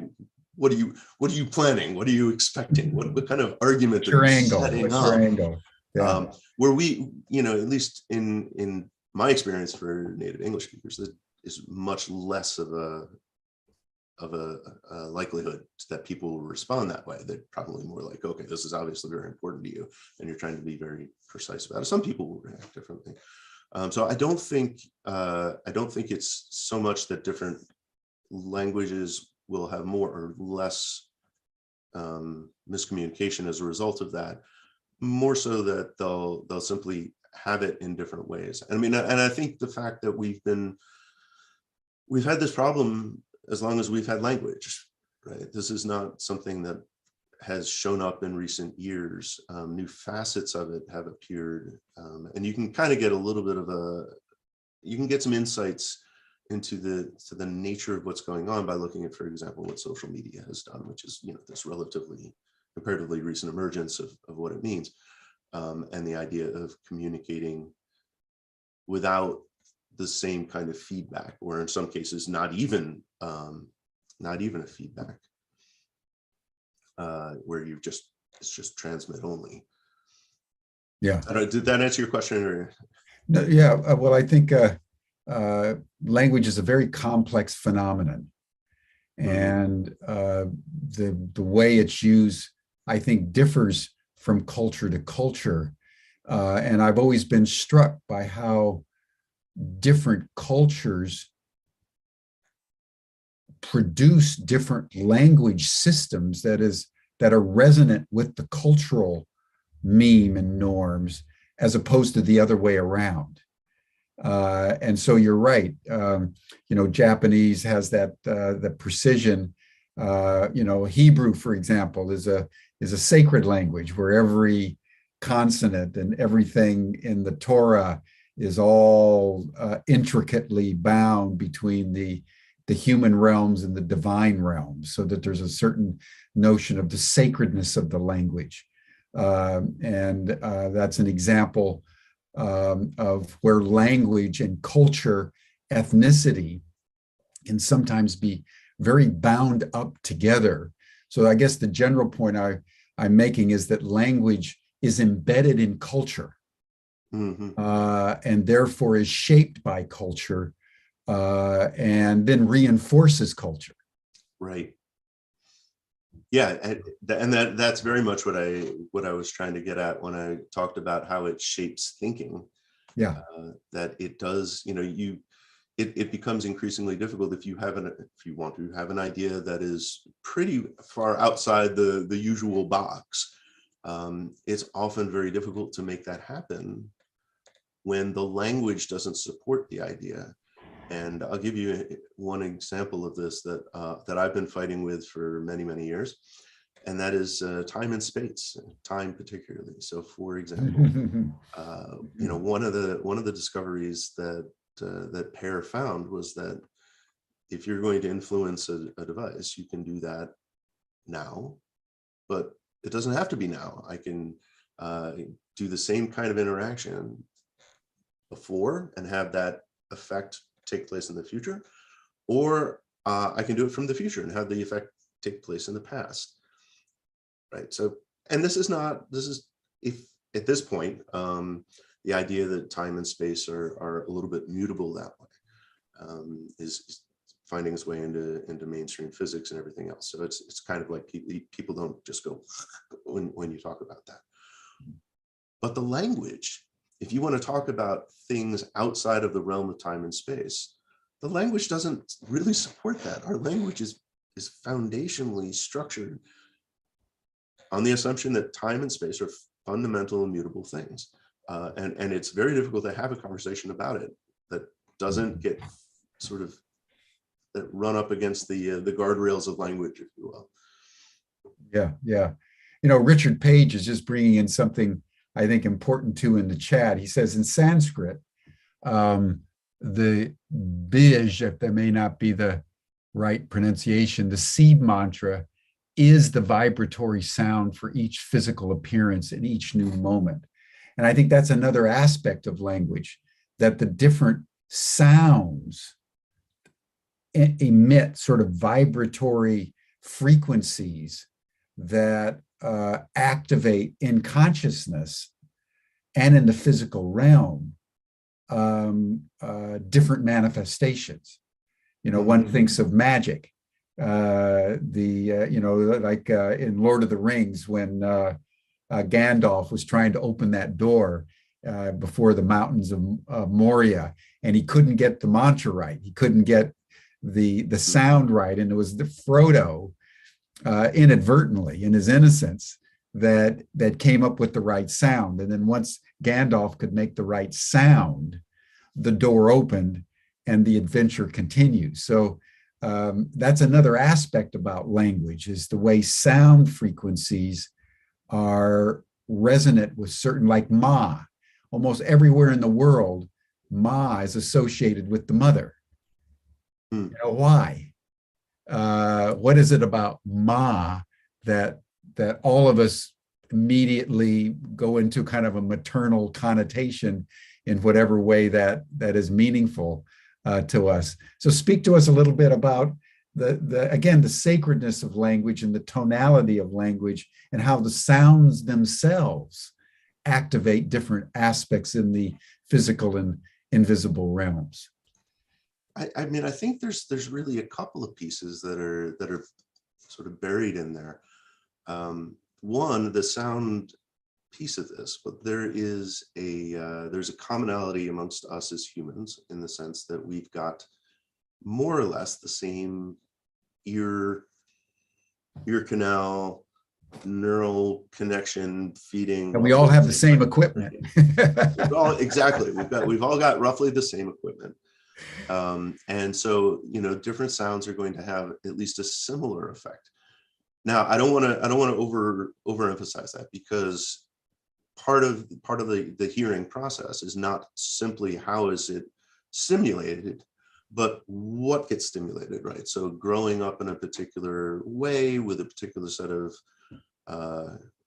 you planning? What are you expecting? What kind of argument are you setting up? What's your angle? Yeah. Where we, at least in my experience for native English speakers, that is much less of a likelihood that people will respond that way. They're probably more like, okay, this is obviously very important to you, and you're trying to be very precise about it. Some people will react differently. So I don't think it's so much that different languages will have more or less miscommunication as a result of that. More so that they'll simply have it in different ways. I mean, and I think the fact that we've had this problem as long as we've had language, right? This is not something that has shown up in recent years. New facets of it have appeared, and you can kind of get a little bit of you can get some insights into the nature of what's going on by looking at, for example, what social media has done, which is this comparatively recent emergence of what it means, and the idea of communicating without the same kind of feedback, or in some cases not even a feedback, where it's just transmit only. Yeah. Did that answer your question? Or? No, yeah. Well, I think language is a very complex phenomenon, and the way it's used, I think, differs from culture to culture. And I've always been struck by how different cultures produce different language systems that are resonant with the cultural meme and norms, as opposed to the other way around. And so you're right. Japanese has that the precision. Hebrew, for example, is a sacred language where every consonant and everything in the Torah is all intricately bound between the human realms and the divine realms, so that there's a certain notion of the sacredness of the language. And that's an example of where language and culture, ethnicity, can sometimes be very bound up together. So I guess the general point I'm making is that language is embedded in culture, and therefore is shaped by culture, and then reinforces culture. Right. Yeah, and that's very much what I was trying to get at when I talked about how it shapes thinking. Yeah. That it does. It becomes increasingly difficult if you want to have an idea that is pretty far outside the usual box. It's often very difficult to make that happen when the language doesn't support the idea. And I'll give you one example of this that that I've been fighting with for many, many years, and that is time and space, time particularly. So, for example, you know, one of the discoveries that that Pear found was that if you're going to influence a device, you can do that now, but it doesn't have to be now. I can do the same kind of interaction before and have that effect take place in the future, or I can do it from the future and have the effect take place in the past, right? So, and this is if at this point, the idea that time and space are a little bit mutable that way is finding its way into mainstream physics and everything else. So it's kind of like people don't just go when you talk about that. But the language, if you want to talk about things outside of the realm of time and space, the language doesn't really support that. Our language is foundationally structured on the assumption that time and space are fundamental immutable things. And it's very difficult to have a conversation about it that doesn't get sort of that run up against the guardrails of language, if you will. Yeah, yeah. You know, Richard Page is just bringing in something I think important too in the chat. He says in Sanskrit, the bij, if that may not be the right pronunciation, the seed mantra is the vibratory sound for each physical appearance in each new moment. And I think that's another aspect of language, that the different sounds emit sort of vibratory frequencies that activate in consciousness and in the physical realm different manifestations. You know, one thinks of magic, you know, like in Lord of the Rings when Gandalf was trying to open that door before the mountains of Moria, and he couldn't get the mantra right. He couldn't get the sound right, and it was the Frodo inadvertently in his innocence that came up with the right sound. And then once Gandalf could make the right sound, the door opened and the adventure continues. So that's another aspect about language, is the way sound frequencies are resonant with certain, like Ma. Almost everywhere in the world, Ma is associated with the mother. You know why? What is it about Ma that all of us immediately go into kind of a maternal connotation in whatever way that is meaningful to us? So speak to us a little bit about the sacredness of language and the tonality of language, and how the sounds themselves activate different aspects in the physical and invisible realms. I mean, I think there's really a couple of pieces that are sort of buried in there. One, the sound piece of this, but there's a commonality amongst us as humans in the sense that we've got more or less the same ear canal, neural connection feeding. And we all have the same equipment. Exactly. We've all got roughly the same equipment. And so, you know, different sounds are going to have at least a similar effect. Now, I don't want to overemphasize that, because part of the hearing process is not simply how is it stimulated, but what gets stimulated, right? So growing up in a particular way with a particular set of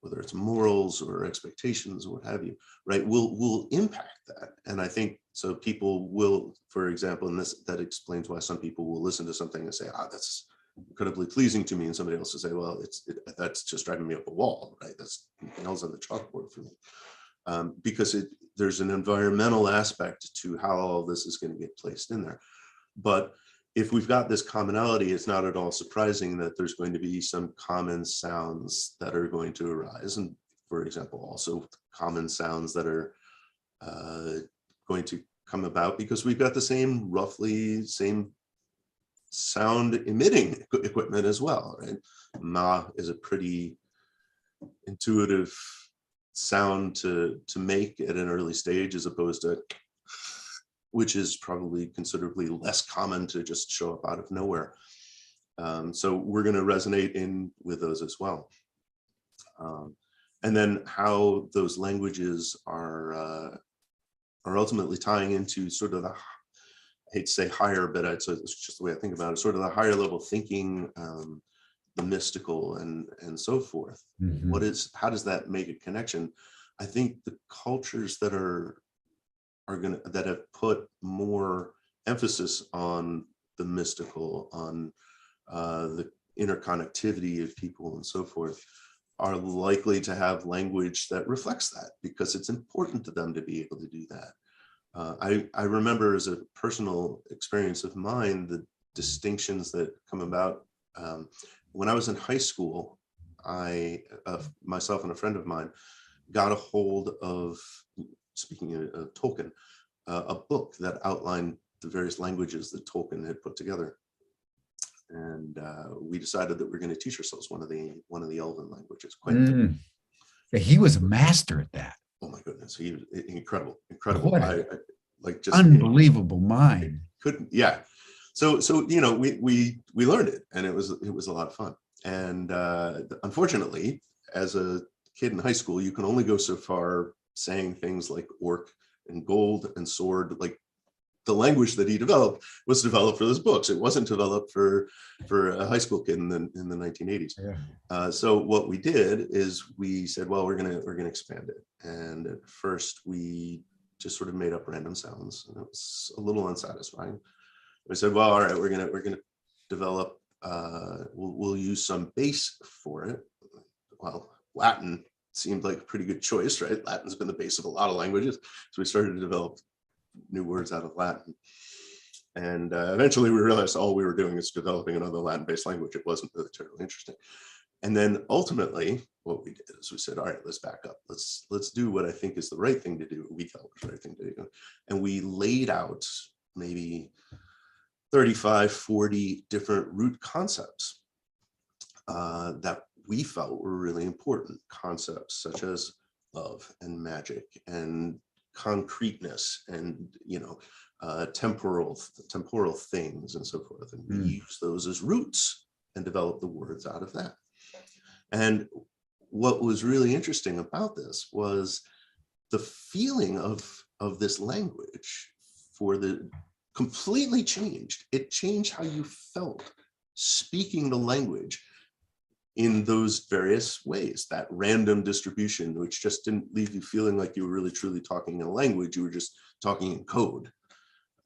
whether it's morals or expectations or what have you, right, will impact that. And I think so people will, for example, and that explains why some people will listen to something and say, that's incredibly pleasing to me, and somebody else will say, well, that's just driving me up a wall, right? That's nails on the chalkboard for me, because there's an environmental aspect to how all of this is going to get placed in there. But if we've got this commonality, it's not at all surprising that there's going to be some common sounds that are going to arise. And for example, also common sounds that are going to come about because we've got the roughly same sound emitting equipment as well, right? Ma is a pretty intuitive sound to make at an early stage, as opposed to, which is probably considerably less common to just show up out of nowhere. So we're going to resonate with those as well. And then how those languages are ultimately tying into sort of the, I hate to say higher, but it's just the way I think about it, sort of the higher level thinking, the mystical and so forth. Mm-hmm. How does that make a connection? I think the cultures that that have put more emphasis on the mystical, on the interconnectivity of people and so forth, are likely to have language that reflects that, because it's important to them to be able to do that. I remember, as a personal experience of mine, the distinctions that come about. When I was in high school, myself and a friend of mine got a hold of, speaking of Tolkien, a book that outlined the various languages that Tolkien had put together. And we decided that we're going to teach ourselves one of the Elven languages. He was a master at that. Oh my goodness, he was incredible. What I like just unbelievable mind. Couldn't, yeah. So we learned it, and it was a lot of fun. And unfortunately, as a kid in high school, you can only go so far saying things like orc and gold and sword. Like, the language that he developed was developed for those books. It wasn't developed for a high school kid in the 1980s. Yeah. So what we did is we said, well, we're gonna expand it. And at first we just sort of made up random sounds, and it was a little unsatisfying. We said, well, all right, we're gonna develop. We'll use some base for it. Well, Latin seemed like a pretty good choice, right? Latin's been the base of a lot of languages, so we started to develop new words out of Latin. And eventually we realized all we were doing is developing another Latin-based language. It wasn't really terribly interesting. And then ultimately what we did is we said, all right, let's back up. Let's do what I think is the right thing to do. We felt was the right thing to do. And we laid out maybe 35, 40 different root concepts that we felt were really important. Concepts such as love and magic and concreteness and temporal things and so forth, and we use those as roots and develop the words out of that. And what was really interesting about this was the feeling of this language completely changed. It changed how you felt speaking the language in those various ways. That random distribution, which just didn't leave you feeling like you were really truly talking in a language, you were just talking in code,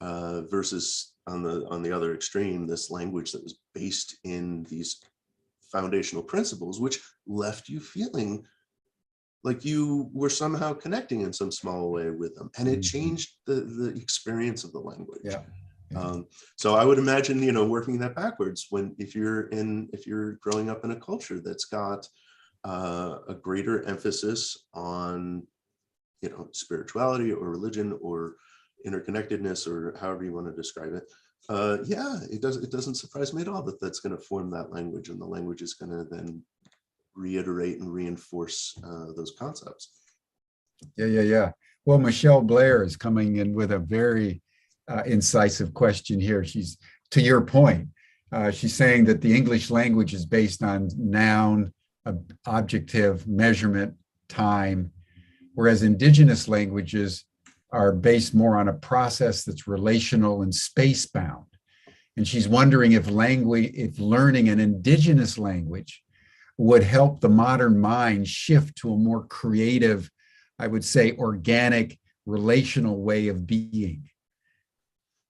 versus on the other extreme, this language that was based in these foundational principles, which left you feeling like you were somehow connecting in some small way with them, and it changed the experience of the language. Yeah. So I would imagine, working that backwards, if you're growing up in a culture that's got a greater emphasis on, spirituality or religion or interconnectedness, or however you want to describe it. It doesn't surprise me at all that that's going to form that language, and the language is going to then reiterate and reinforce those concepts. Yeah. Well, Michelle Blair is coming in with a very incisive question here. She's, to your point, she's saying that the English language is based on noun, objective, measurement, time, whereas indigenous languages are based more on a process that's relational and space-bound. And she's wondering if learning an indigenous language would help the modern mind shift to a more creative, I would say, organic, relational way of being.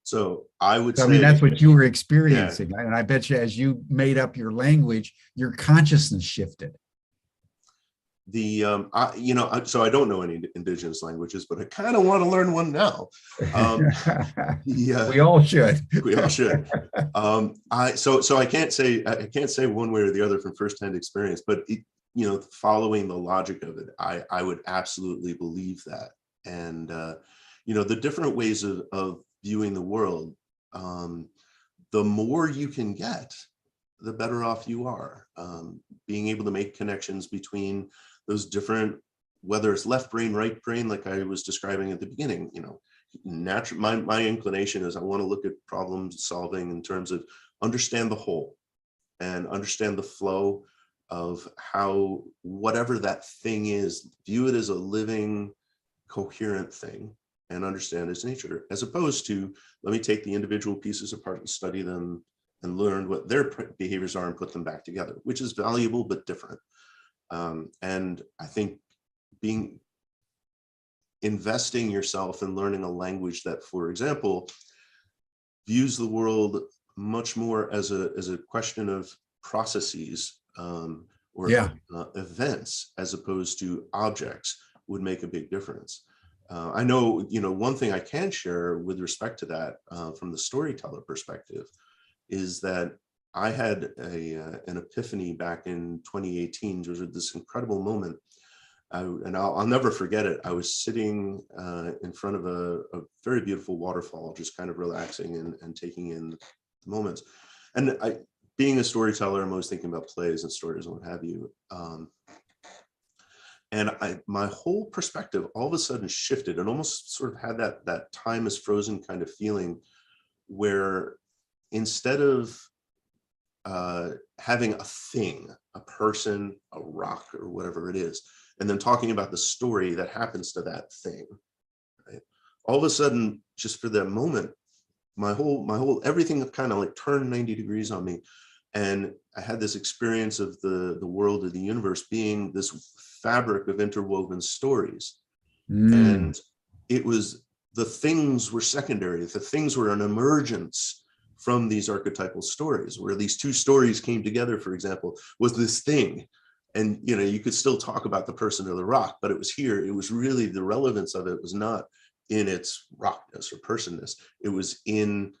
So I would say, that's what you were experiencing. Yeah. And I bet you, as you made up your language, your consciousness shifted. So I don't know any indigenous languages, but I kind of want to learn one now. We all should. We all should. So I can't say one way or the other from firsthand experience, but following the logic of it, I would absolutely believe that. And the different ways of viewing the world, the more you can get the better off you are. Being able to make connections between those different, whether it's left brain, right brain, like I was describing at the beginning, my inclination is I want to look at problem solving in terms of understand the whole and understand the flow of how whatever that thing is, view it as a living, coherent thing and understand its nature, as opposed to, let me take the individual pieces apart and study them and learn what their behaviors are and put them back together, which is valuable but different. And I think investing yourself in learning a language that, for example, views the world much more as a question of processes or events as opposed to objects would make a big difference. I know, one thing I can share with respect to that from the storyteller perspective is that I had an epiphany back in 2018. There was this incredible moment, and I'll never forget it. I was sitting in front of a very beautiful waterfall, just kind of relaxing and taking in the moments. And being a storyteller, I'm always thinking about plays and stories and what have you. And my whole perspective all of a sudden shifted and almost sort of had that time is frozen kind of feeling, where instead of having a thing, a person, a rock, or whatever it is, and then talking about the story that happens to that thing, right? All of a sudden, just for that moment, my whole everything kind of like turned 90 degrees on me. And I had this experience of the world of the universe being this fabric of interwoven stories. And it was, the things were secondary. The things were an emergence from these archetypal stories, where these two stories came together, for example, was this thing. And, you could still talk about the person or the rock, but it was here. It was really, the relevance of it was not in its rockness or personness. It was in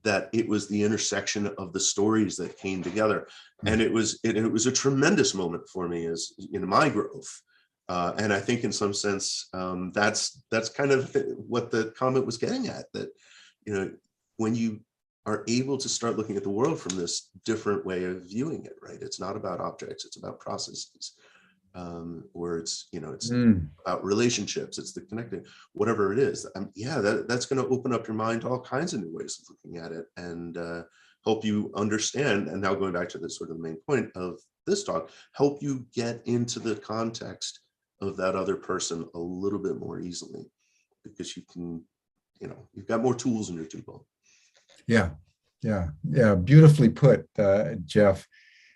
that it was the intersection of the stories that came together. And it was a tremendous moment for me as in my growth. And I think in some sense, that's kind of what the comment was getting at, that, when you are able to start looking at the world from this different way of viewing it, right? It's not about objects, it's about processes. Or it's about relationships, it's the connecting, whatever it is. That's going to open up your mind to all kinds of new ways of looking at it and help you understand. And now going back to the sort of the main point of this talk, help you get into the context of that other person a little bit more easily, because you can, you've got more tools in your tool belt. Yeah. Beautifully put, Jeff.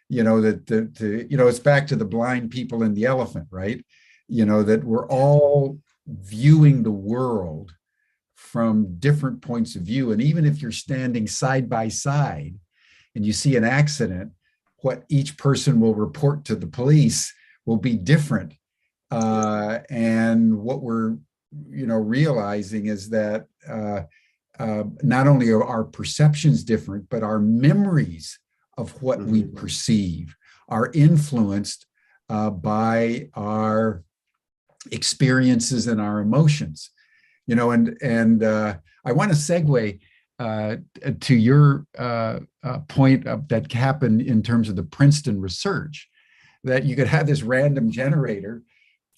It's back to the blind people and the elephant, right? That we're all viewing the world from different points of view. And even if you're standing side by side and you see an accident, what each person will report to the police will be different. And what we're, realizing is that not only are our perceptions different, but our memories of what we perceive are influenced by our experiences and our emotions. And I want to segue to your point that happened in terms of the Princeton research, that you could have this random generator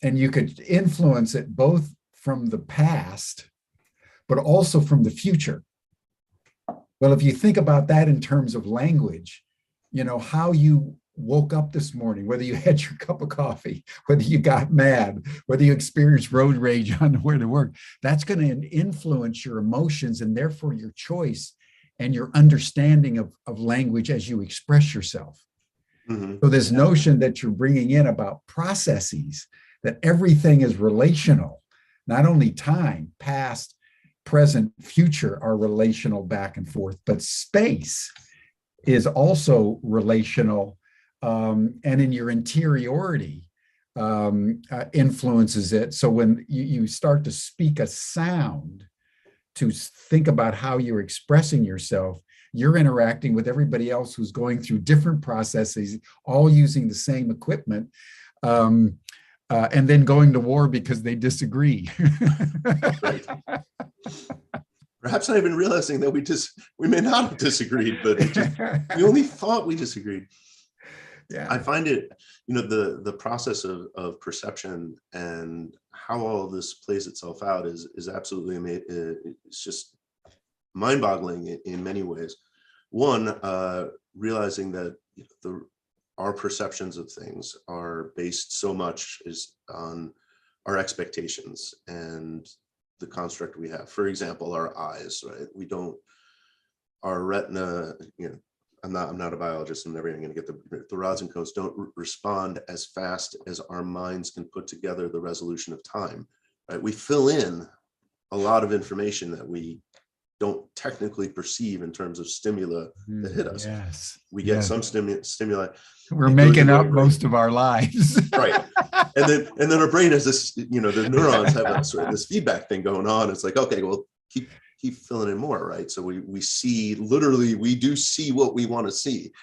and you could influence it both from the past, but also from the future. Well, if you think about that in terms of language, how you woke up this morning, whether you had your cup of coffee, whether you got mad, whether you experienced road rage on the way to work, that's going to influence your emotions and therefore your choice and your understanding of language as you express yourself. So this notion that you're bringing in about processes, that everything is relational, not only time, past, present, future are relational back and forth, but space is also relational, and in your interiority influences it. So when you start to speak a sound, to think about how you're expressing yourself, you're interacting with everybody else who's going through different processes, all using the same equipment, and then going to war because they disagree. Right. perhaps not even realizing that we may not have disagreed, but we only thought we disagreed. Yeah. I find it, the process of perception and how all of this plays itself out is absolutely amazing. It's just mind-boggling in many ways. One, realizing that our perceptions of things are based so much on our expectations and the construct we have. For example, our eyes, right? Our retina, I'm not a biologist. I'm never going to get the rods and cones don't respond as fast as our minds can put together the resolution of time, right? We fill in a lot of information that we don't technically perceive in terms of stimuli that hit us. Yes. We get some stimuli. We're making up most of our lives. Right. And then our brain has this, the neurons have this feedback thing going on. It's like, okay, well, keep filling in more, right? So we see, literally, we do see what we want to see,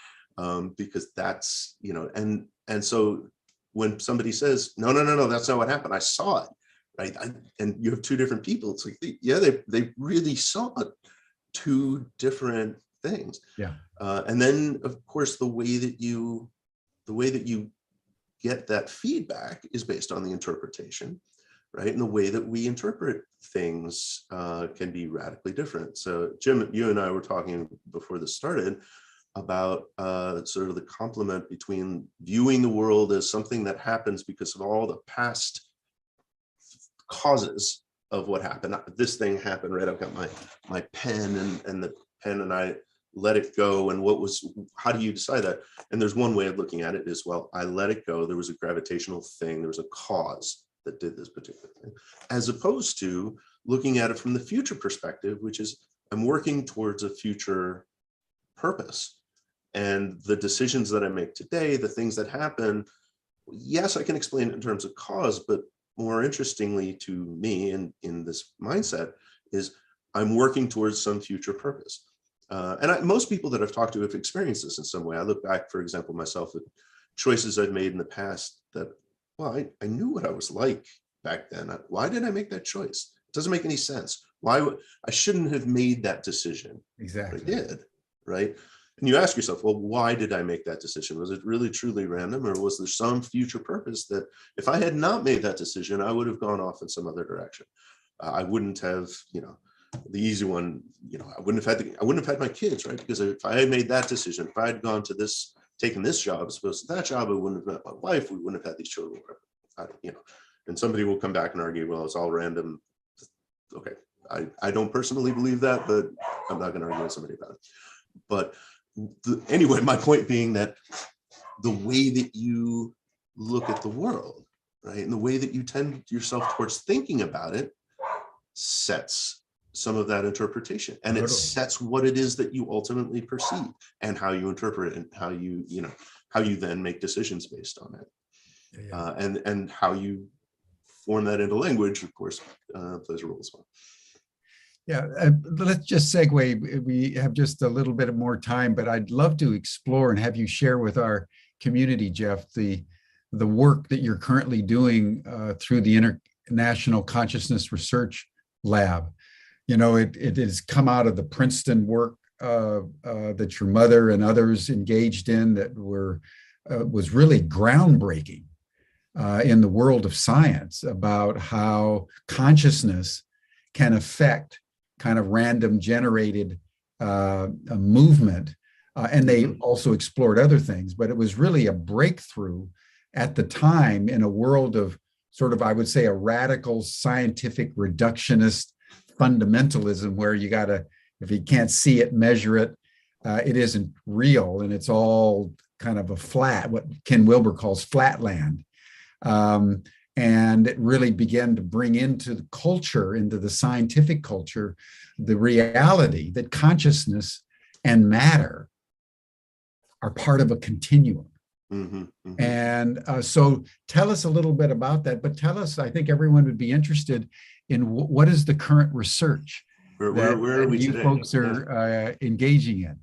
because that's, and so when somebody says, no, that's not what happened, I saw it, right? And you have two different people. It's like, yeah, they really saw two different things. Yeah. And then, of course, the way that you get that feedback is based on the interpretation, right? And the way that we interpret things can be radically different. So Jim, you and I were talking before this started about sort of the complement between viewing the world as something that happens because of all the past causes of what happened. This thing happened, right? I've got my pen and the pen, and I let it go. And how do you decide that? And there's one way of looking at it is, well, I let it go. There was a gravitational thing. There was a cause that did this particular thing, as opposed to looking at it from the future perspective, which is I'm working towards a future purpose. And the decisions that I make today, the things that happen, yes, I can explain it in terms of cause, but more interestingly to me in this mindset is I'm working towards some future purpose. Most people that I've talked to have experienced this in some way. I look back, for example, myself, at choices I've made in the past that, well, I knew what I was like back then. Why did I make that choice? It doesn't make any sense. I shouldn't have made that decision. Exactly. I did, right? And you ask yourself, well, why did I make that decision? Was it really truly random, or was there some future purpose that if I had not made that decision, I would have gone off in some other direction? I wouldn't have, the easy one, I wouldn't have had my kids, right? Because if I had made that decision, if I had gone to taken this job as opposed to that job, I wouldn't have met my wife. We wouldn't have had these children, and somebody will come back and argue, well, it's all random. Okay. I don't personally believe that, but I'm not going to argue with somebody about it. But anyway, my point being that the way that you look at the world, right, and the way that you tend yourself towards thinking about it sets some of that interpretation, and it sets what it is that you ultimately perceive and how you interpret it and how you then make decisions based on it. And how you form that into language, of course, plays a role as well. Yeah, let's just segue. We have just a little bit more time, but I'd love to explore and have you share with our community, Jeff, the work that you're currently doing through the International Consciousness Research Lab. It has come out of the Princeton work that your mother and others engaged in that was really groundbreaking in the world of science about how consciousness can affect kind of random generated movement. And they also explored other things, but it was really a breakthrough at the time in a world of sort of, I would say, a radical scientific reductionist fundamentalism where you got to, if you can't see it, measure it, it isn't real. And it's all kind of a flat, what Ken Wilber calls flatland. And it really began to bring into the culture, into the scientific culture, the reality that consciousness and matter are part of a continuum. And so tell us a little bit about that, but tell us, I think everyone would be interested in what is the current research where are we you today? folks are engaging in.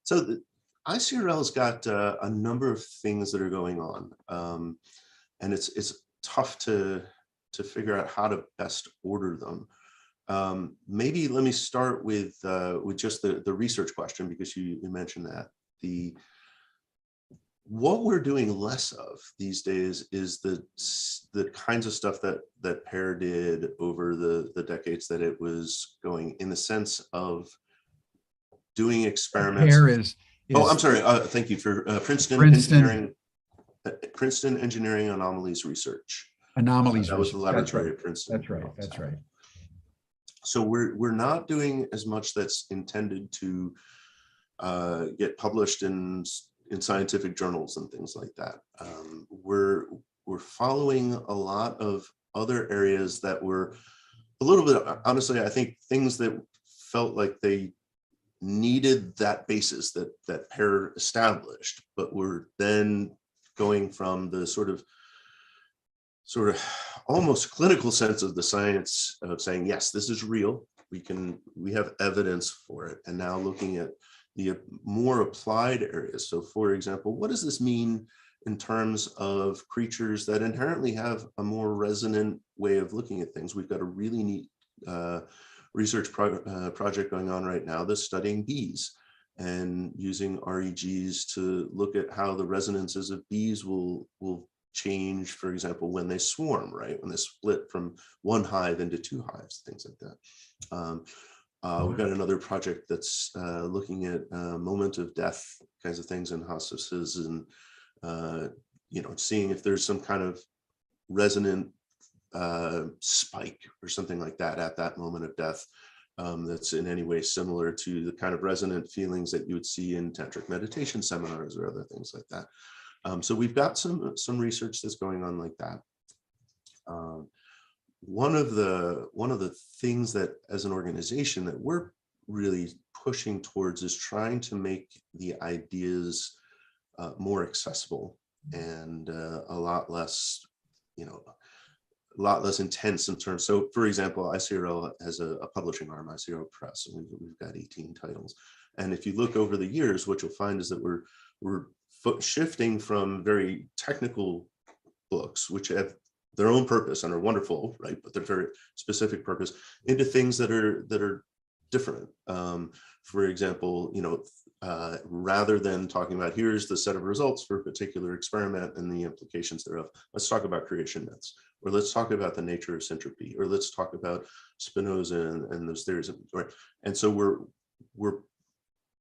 So the ICRL's got a number of things that are going on. And it's tough to figure out how to best order them. Maybe let me start with just the research question, because you mentioned that. What we're doing less of these days is the kinds of stuff that Pear did over the decades that it was going, in the sense of doing experiments. Pear is Oh, I'm sorry. Thank you for Princeton Engineering Anomalies Research. Anomalies. That was the laboratory right. at Princeton. That's right. That's right. So we're not doing as much that's intended to get published in scientific journals and things like that. We're following a lot of other areas that were a little bit, honestly, I think things that felt like they needed that basis that Pear established, but were then going from the sort of almost clinical sense of the science of saying, yes, this is real. We have evidence for it. And now looking at the more applied areas. So for example, what does this mean in terms of creatures that inherently have a more resonant way of looking at things? We've got a really neat research project going on right now that's studying bees and using REGs to look at how the resonances of bees will change, for example, when they swarm, right? When they split from one hive into two hives, things like that. We've got another project that's looking at moment of death kinds of things in hospices, and seeing if there's some kind of resonant spike or something like that at that moment of death that's in any way similar to the kind of resonant feelings that you would see in tantric meditation seminars or other things like that. So we've got some research that's going on like that. One of the things that, as an organization, that we're really pushing towards is trying to make the ideas more accessible and a lot less intense in terms. So, for example, ICRL has a publishing arm, ICRL Press, and we've got 18 titles. And if you look over the years, what you'll find is that we're shifting from very technical books, which have their own purpose and are wonderful, right? But they're very specific purpose, into things that are different. For example, rather than talking about here's the set of results for a particular experiment and the implications thereof, let's talk about creation myths, or let's talk about the nature of syntropy, or let's talk about Spinoza and those theories. Right? And so we're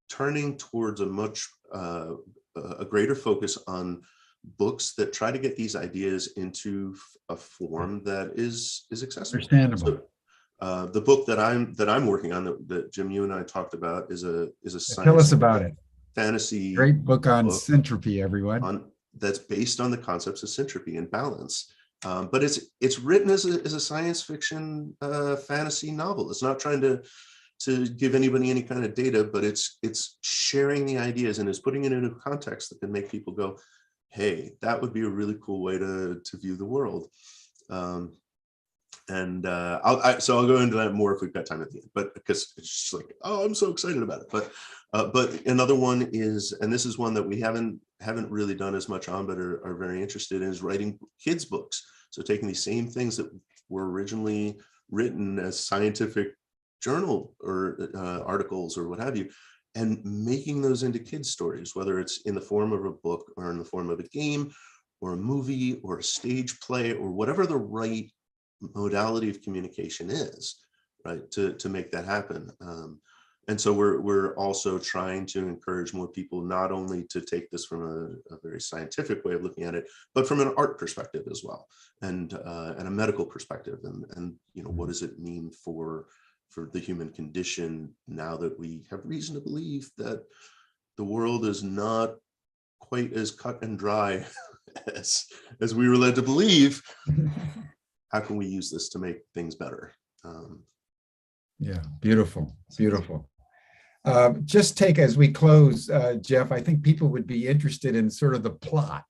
turning towards a much a greater focus on books that try to get these ideas into a form that is accessible. Understandable. So, the book that I'm working on that Jim, you and I talked about is a science. Tell us about it. Fantasy. Great book on syntropy, everyone. That's based on the concepts of syntropy and balance. But it's written as a science fiction fantasy novel. It's not trying to give anybody any kind of data, but it's sharing the ideas and is putting it into a context that can make people go, hey, that would be a really cool way to view the world. So I'll go into that more if we've got time at the end, but because it's just like, oh, I'm so excited about it. But another one is, and this is one that we haven't really done as much on, but are very interested in, is writing kids' books. So taking these same things that were originally written as scientific journal or articles or what have you, and making those into kids' stories, whether it's in the form of a book or in the form of a game or a movie or a stage play or whatever the right modality of communication is, right, to make that happen. And so we're also trying to encourage more people not only to take this from a very scientific way of looking at it, but from an art perspective as well, and a medical perspective, and what does it mean for the human condition now that we have reason to believe that the world is not quite as cut and dry as we were led to believe. How can we use this to make things better? Yeah, beautiful, beautiful. Just take, as we close, Jeff, I think people would be interested in sort of the plot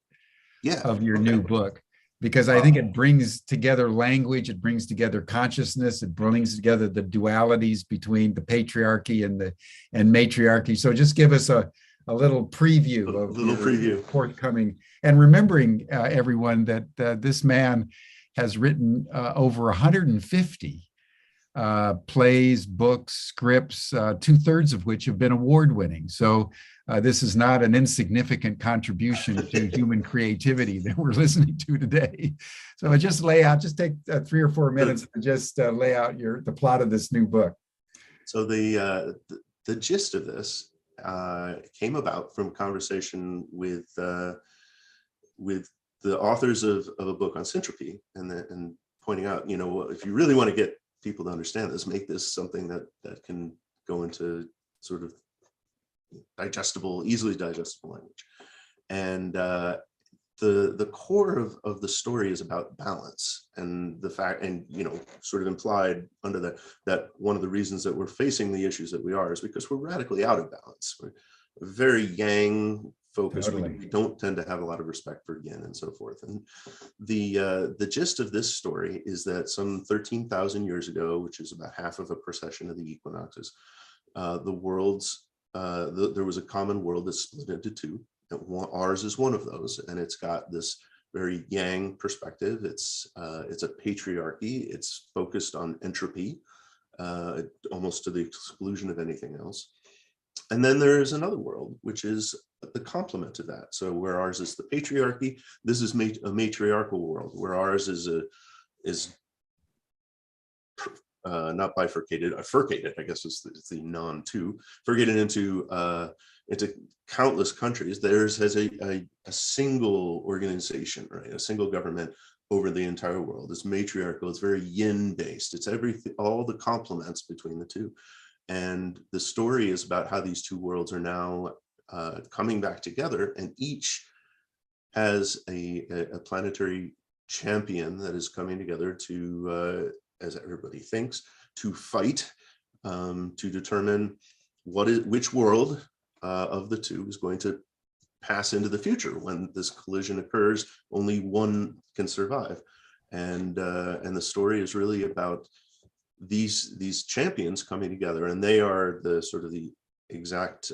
of your new book, because I think it brings together language, it brings together consciousness, it brings together the dualities between the patriarchy and matriarchy. So just give us a little preview of your forthcoming, and remembering everyone that this man has written over 150 plays, books, scripts, 2/3 of which have been award-winning. So this is not an insignificant contribution to human creativity that we're listening to today. So I just take 3 or 4 minutes and just lay out the plot of this new book. So the gist of this came about from conversation with the authors of a book on syntropy, and pointing out, if you really want to get people to understand this, make this something that can go into sort of easily digestible language. And the core of the story is about balance, and the fact, and sort of implied under that one of the reasons that we're facing the issues that we are is because we're radically out of balance. We're very yang focused. Totally. We don't tend to have a lot of respect for yin and so forth. And the gist of this story is that some 13,000 years ago, which is about half of a precession of the equinoxes, there was a common world that split into two. Ours is one of those, and it's got this very yang perspective. It's a patriarchy. It's focused on entropy, almost to the exclusion of anything else. And then there is another world, which is the complement to that. So where ours is the patriarchy, this is a matriarchal world, where ours is not bifurcated, furcated, I guess is the non-two, furcated into countless countries. Theirs has a single organization, right? A single government over the entire world. It's matriarchal. It's very yin based. It's everything, all the complements between the two. And the story is about how these two worlds are now coming back together, and each has a planetary champion that is coming together to, as everybody thinks, to fight, to determine which world of the two is going to pass into the future. When this collision occurs, only one can survive. And the story is really about these champions coming together, and they are the sort of the exact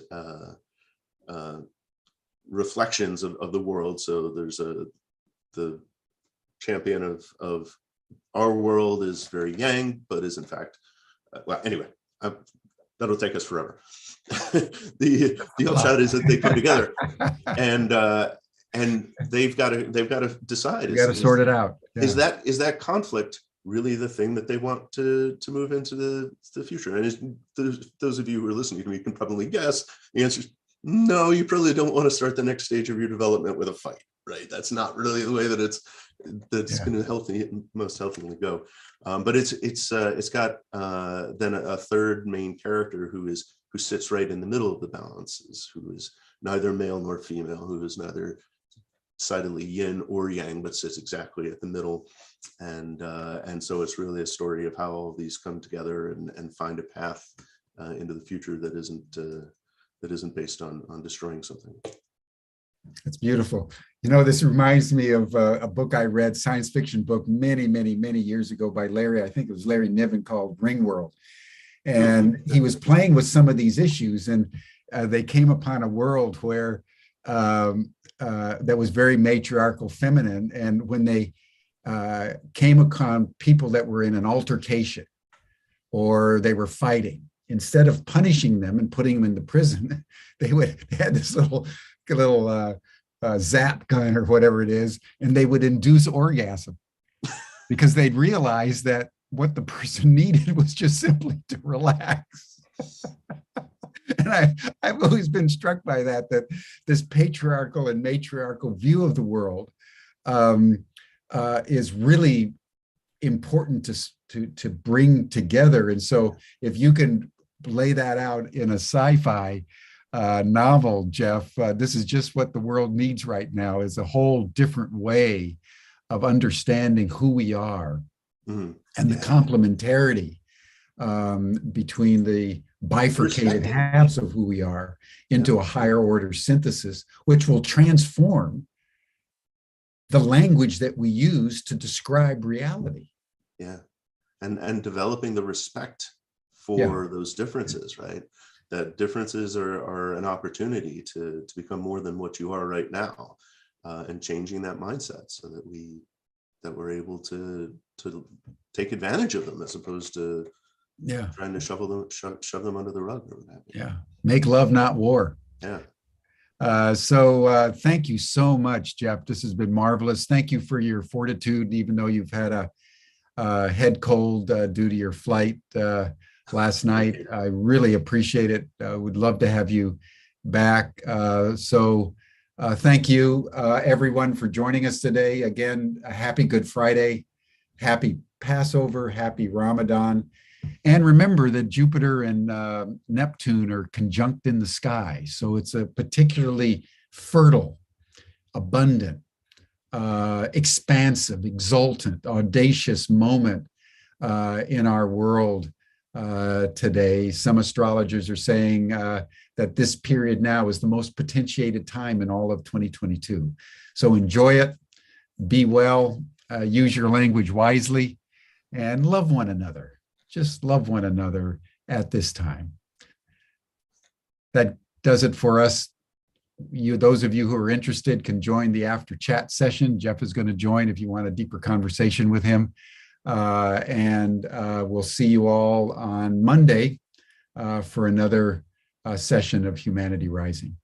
reflections of the world. So there's the champion of our world is very yang, but is in fact, well, anyway, that'll take us forever. The upshot is that they come together, and they've got to decide. You got to sort it out. Yeah. Is that conflict really the thing that they want to move into the future? And those of you who are listening to me can probably guess the answer is no. You probably don't want to start the next stage of your development with a fight, right? That's not really the way that it's going to most healthily go. But it's got then a third main character who sits right in the middle of the balances, who is neither male nor female, who is neither decidedly yin or yang, but sits exactly at the middle. And so it's really a story of how all of these come together and find a path into the future that isn't based on destroying something. It's beautiful. This reminds me of a book I read, science fiction book, many, many, many years ago by Larry, I think it was Larry Niven, called Ringworld. And he was playing with some of these issues, and they came upon a world where that was very matriarchal, feminine. And when they came upon people that were in an altercation or they were fighting, instead of punishing them and putting them into prison, they had this little zap gun or whatever it is, and they would induce orgasm because they'd realize that what the person needed was just simply to relax. And I've always been struck by that this patriarchal and matriarchal view of the world is really important to bring together. And so if you can lay that out in a sci-fi novel, Jeff, this is just what the world needs right now, is a whole different way of understanding who we are and the complementarity between the bifurcated halves of who we are into a higher order synthesis, which will transform the language that we use to describe reality. Yeah. And developing the respect for those differences, right? That differences are an opportunity to become more than what you are right now, and changing that mindset so that we're able to take advantage of them, as opposed to Yeah. trying to shove them under the rug or what have you. Yeah. Make love, not war. Yeah. So thank you so much, Jeff. This has been marvelous. Thank you for your fortitude, even though you've had a head cold due to your flight last night. I really appreciate it. Would love to have you back. So thank you, everyone, for joining us today. Again, a happy Good Friday, happy Passover, happy Ramadan. And remember that Jupiter and Neptune are conjunct in the sky. So it's a particularly fertile, abundant, expansive, exultant, audacious moment in our world today. Some astrologers are saying that this period now is the most potentiated time in all of 2022. So enjoy it, be well, use your language wisely, and love one another. Just love one another at this time. That does it for us. Those of you who are interested can join the after chat session. Jeff is going to join if you want a deeper conversation with him. And we'll see you all on Monday for another session of Humanity Rising.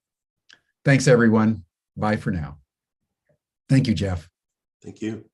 Thanks, everyone. Bye for now. Thank you, Jeff. Thank you.